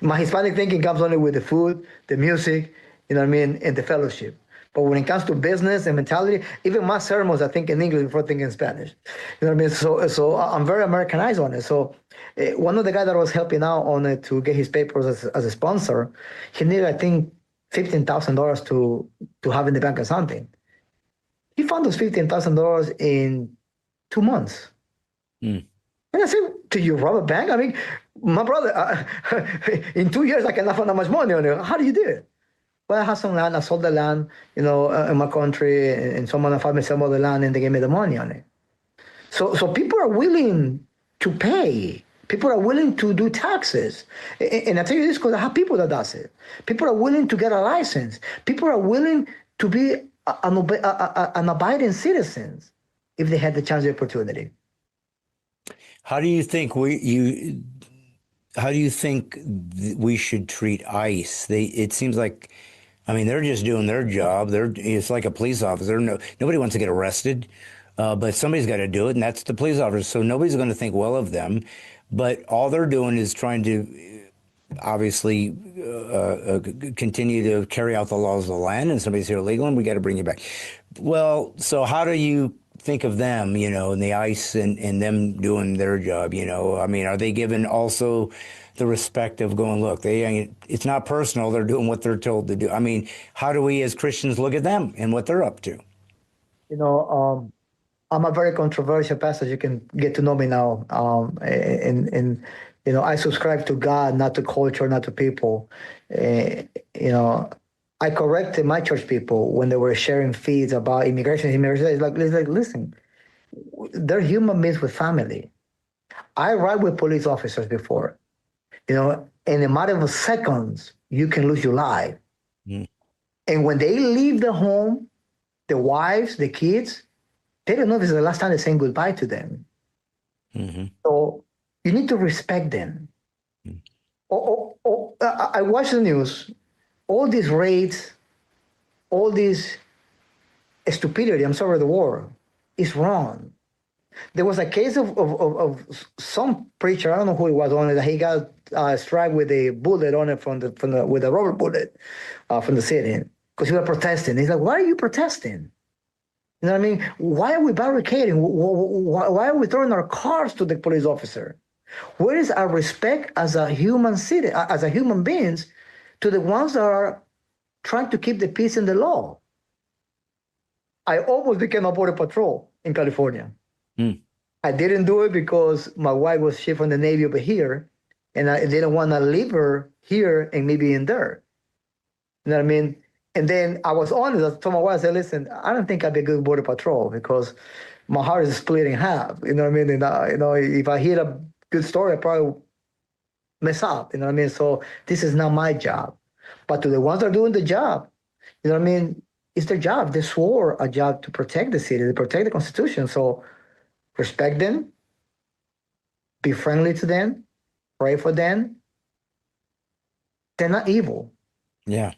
My Hispanic thinking comes only with the food, the music, and the fellowship. But when it comes to business and mentality, even my sermons, I think in English before thinking Spanish. So I'm very Americanized on it. So one of the guys that was helping out on it to get his papers as a sponsor, he needed, I think, $15,000 to have in the bank or something. He found those $15,000 in 2 months. And I said, do you rob a bank? I mean, my brother, in 2 years, I cannot find that much money on it. How do you do it? Well, I have some land. I sold the land, in my country, and someone found me some of the land, and they gave me the money on it. So people are willing to pay People are willing to do taxes. And I tell you this because I have people that does it. People are willing to get a license. People are willing to be an abiding citizens if they had the chance, the opportunity. How do you think how do you think we should treat ICE? It seems like, I mean, they're just doing their job. It's like a police officer. Nobody wants to get arrested, but somebody's got to do it, and that's the police officer. So nobody's going to think well of them, but all they're doing is trying to obviously continue to carry out the laws of the land, and somebody's here illegal, and we got to bring you back. Well, so how do you think of them, and the ICE and them doing their job, I mean, are they given also the respect of going, look, it's not personal, they're doing what they're told to do? I mean, how do we as Christians look at them and what they're up to? I'm a very controversial pastor. You can get to know me now. And I subscribe to God, not to culture, not to people. I corrected my church people when they were sharing feeds about immigration. It's like, listen, they're human beings with family. I ride with police officers before. In a matter of seconds, you can lose your life. Mm. And when they leave the home, the wives, the kids, they don't know if it's the last time they're saying goodbye to them. Mm-hmm. So you need to respect them. Mm. I watch the news. All these raids, all this stupidity, I'm sorry, the war, is wrong. There was a case of some preacher, I don't know who it was, on it, that he got struck with a bullet on it with a rubber bullet from the city because he was protesting. He's like, why are you protesting? You know what I mean? Why are we barricading? Why are we throwing our cars to the police officer? Where is our respect as a human citizen, as a human beings, to the ones that are trying to keep the peace and the law? I almost became a border patrol in California. Mm. I didn't do it because my wife was shipped from the Navy over here, and I didn't want to leave her here and maybe in there. You know what I mean? And then I was honest. I told my wife, I said, listen, I don't think I'd be a good border patrol because my heart is split in half. You know what I mean? And, if I hear a good story, I probably mess up. You know what I mean? So this is not my job. But to the ones that are doing the job, you know what I mean? It's their job. They swore a job to protect the city, to protect the Constitution. So respect them, be friendly to them, pray for them. They're not evil. Yeah.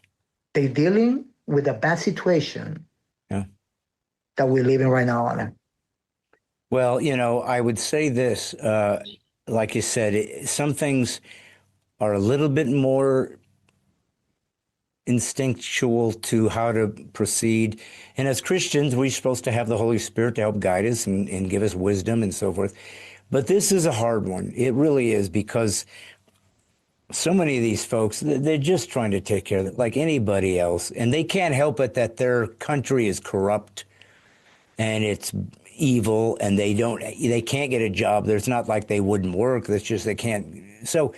They're dealing with a bad situation that we're living right now on it. Well, I would say this, like you said, some things are a little bit more instinctual to how to proceed. And as Christians, we're supposed to have the Holy Spirit to help guide us and give us wisdom and so forth. But this is a hard one. It really is, because so many of these folks, they're just trying to take care of it like anybody else. And they can't help it that their country is corrupt and it's evil, and they can't get a job. There's not like they wouldn't work. That's just they can't. So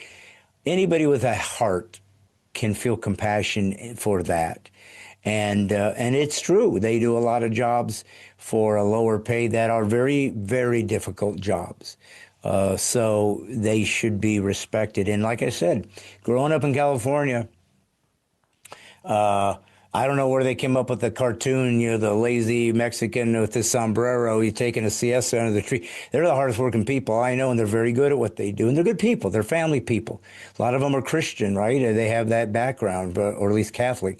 anybody with a heart can feel compassion for that. And it's true. They do a lot of jobs for a lower pay that are very, very difficult jobs. So they should be respected. And like I said, growing up in California, I don't know where they came up with the cartoon, the lazy Mexican with the sombrero, he's taking a siesta under the tree. They're the hardest working people I know, and they're very good at what they do. And they're good people. They're family people. A lot of them are Christian, right? They have that background, or at least Catholic.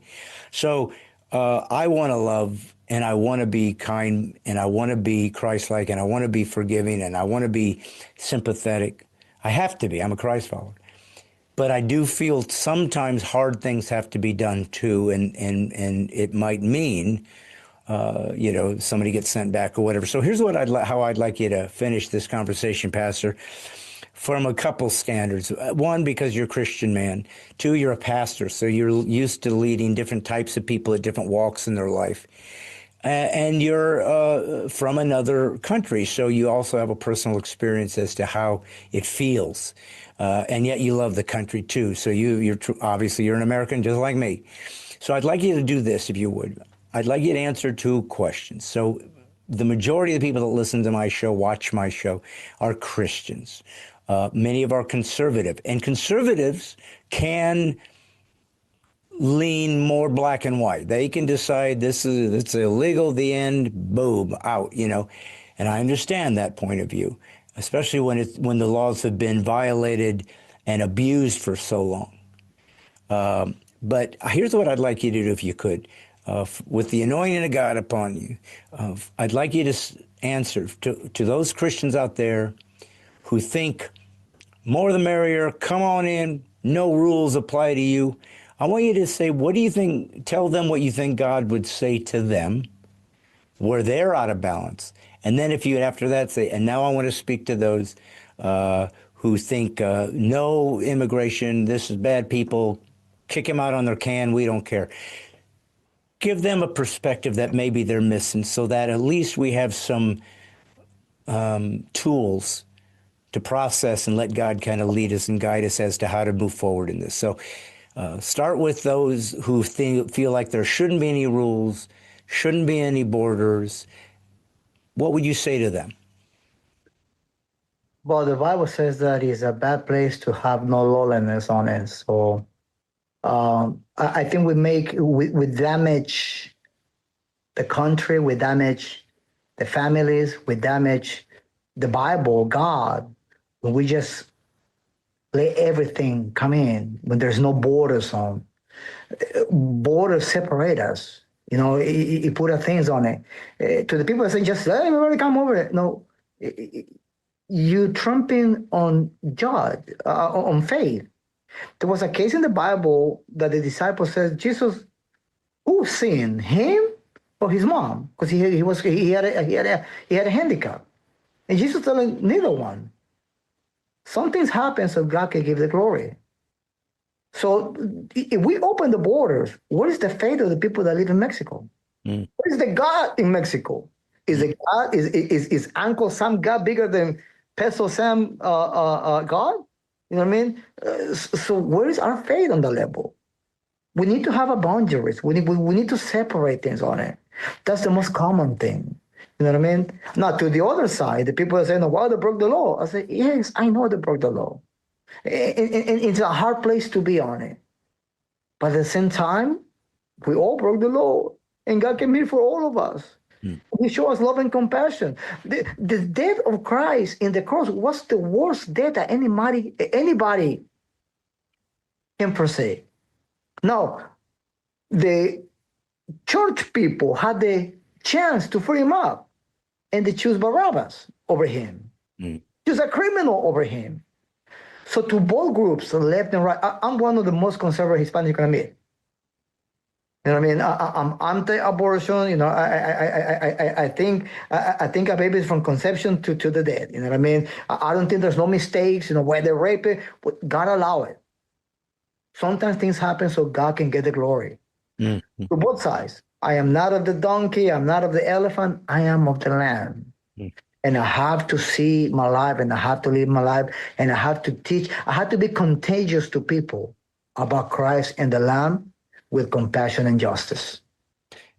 So I want to love, and I want to be kind, and I want to be Christ-like, and I want to be forgiving, and I want to be sympathetic. I have to be. I'm a Christ follower. But I do feel sometimes hard things have to be done too, and it might mean, somebody gets sent back or whatever. So here's how I'd like you to finish this conversation, Pastor, from a couple standards. One, because you're a Christian man. Two, you're a pastor, so you're used to leading different types of people at different walks in their life. And you're from another country, so you also have a personal experience as to how it feels. And yet you love the country too. So obviously you're an American just like me. So I'd like you to do this, if you would. I'd like you to answer two questions. So the majority of the people that listen to my show, watch my show, are Christians. Many of our conservative. And conservatives can lean more black and white. They can decide it's illegal, the end, boom, out, And I understand that point of view, especially when the laws have been violated and abused for so long. But here's what I'd like you to do if you could. With the anointing of God upon you, I'd like you to answer to those Christians out there who think more the merrier, come on in, no rules apply to you. I want you to say, what do you think? Tell them what you think God would say to them where they're out of balance. And then if you, after that, say, and now I want to speak to those who think no immigration, this is bad people, kick them out on their can, we don't care. Give them a perspective that maybe they're missing so that at least we have some tools to process and let God kind of lead us and guide us as to how to move forward in this. So start with those who feel like there shouldn't be any rules, shouldn't be any borders. What would you say to them? Well, the Bible says that it's a bad place to have no lawlessness on it. So I think we damage the country, we damage the families, we damage the Bible, God, when we just let everything come in, when there's no borders on. Borders separate us. You put things on it. To the people that say, just let everybody come over it. No, you trumping on on faith. There was a case in the Bible that the disciple says, Jesus, who sinned, him or his mom? Because he had a handicap. And Jesus telling neither one. Some things happen so God can give the glory. So if we open the borders, what is the fate of the people that live in Mexico? What is the God in Mexico? Is the God is Uncle Sam God bigger than Peso Sam God? You know what I mean? So where is our faith on the level? We need to have a boundaries. We need to separate things on it. That's the most common thing. You know what I mean? Now, to the other side, the people are saying, well, they broke the law. I say, yes, I know they broke the law. And it's a hard place to be on it. But at the same time, we all broke the law, and God came here for all of us. He showed us love and compassion. The death of Christ in the cross was the worst death that anybody can foresee. Now, the church people had the chance to free him up, and they choose Barabbas over him. Choose a criminal over him. So to both groups, left and right, I'm one of the most conservative Hispanics you can meet. You know what I mean? I'm anti-abortion. I think a baby is from conception to the death. You know what I mean? I don't think there's no mistakes. Where they rape it, but God allow it. Sometimes things happen so God can get the glory. To both sides. I am not of the donkey. I'm not of the elephant. I am of the lamb. And I have to see my life, and I have to live my life, and I have to teach. I have to be contagious to people about Christ and the Lamb with compassion and justice.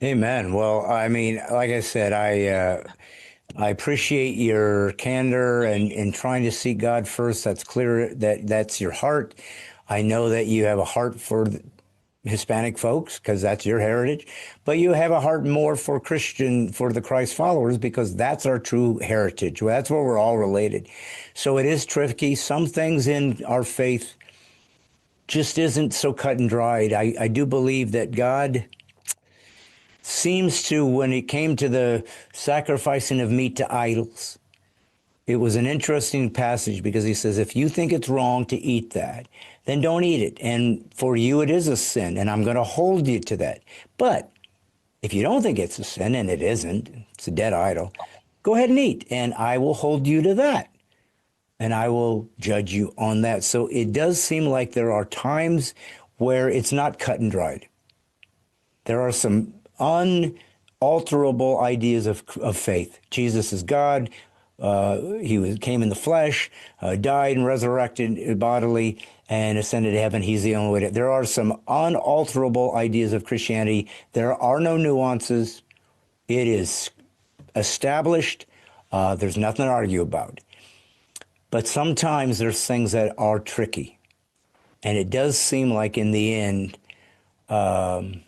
Amen. Well, I mean, like I said, I appreciate your candor and trying to seek God first. That's clear that's your heart. I know that you have a heart for Hispanic folks because that's your heritage, but you have a heart more for the Christ followers because that's our true heritage. Well, that's where we're all related. So it is tricky. Some things in our faith just isn't so cut and dried. I do believe that God seems to, when it came to the sacrificing of meat to idols, it was an interesting passage because he says, if you think it's wrong to eat that, then don't eat it. And for you, it is a sin, and I'm going to hold you to that. But if you don't think it's a sin, and it isn't, it's a dead idol, go ahead and eat, and I will hold you to that. And I will judge you on that. So it does seem like there are times where it's not cut and dried. There are some unalterable ideas of faith. Jesus is God. He came in the flesh, died and resurrected bodily, and ascended to heaven. He's the only way. There are some unalterable ideas of Christianity. There are no nuances. It is established. There's nothing to argue about. But sometimes there's things that are tricky. And it does seem like in the end, God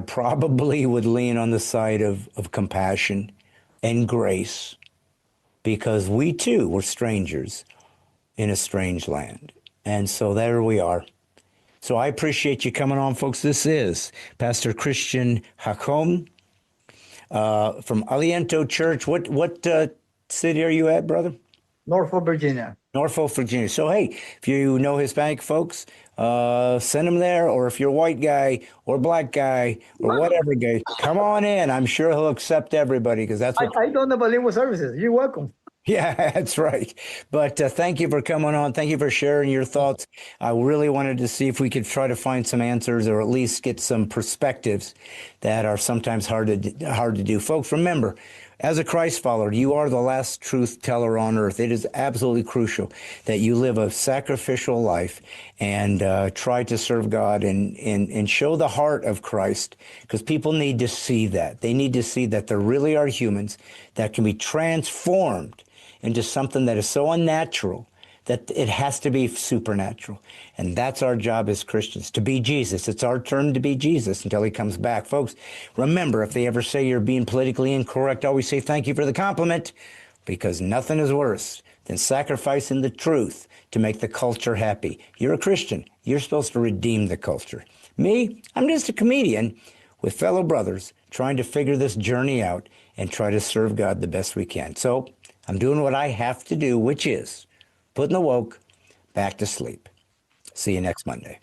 probably would lean on the side of compassion and grace because we too were strangers in a strange land. And so there we are. So I appreciate you coming on, folks. This is Pastor Christian Jacome from Aliento Church. What city are you at, brother? Norfolk, Virginia. Norfolk, Virginia. So, hey, if you know Hispanic folks, send them there. Or if you're a white guy or black guy or whatever guy, come on in. I'm sure he'll accept everybody because that's what. I don't have bilingual services. You're welcome. Yeah, that's right. But thank you for coming on. Thank you for sharing your thoughts. I really wanted to see if we could try to find some answers or at least get some perspectives that are sometimes hard to do. Folks, remember, as a Christ follower, you are the last truth teller on earth. It is absolutely crucial that you live a sacrificial life and try to serve God and show the heart of Christ, because people need to see that. They need to see that there really are humans that can be transformed into something that is so unnatural that it has to be supernatural. And that's our job as Christians, to be Jesus. It's our turn to be Jesus until he comes back. Folks, remember, if they ever say you're being politically incorrect, always say thank you for the compliment, because nothing is worse than sacrificing the truth to make the culture happy. You're a Christian. You're supposed to redeem the culture. Me, I'm just a comedian with fellow brothers trying to figure this journey out and try to serve God the best we can. So I'm doing what I have to do, which is putting the woke back to sleep. See you next Monday.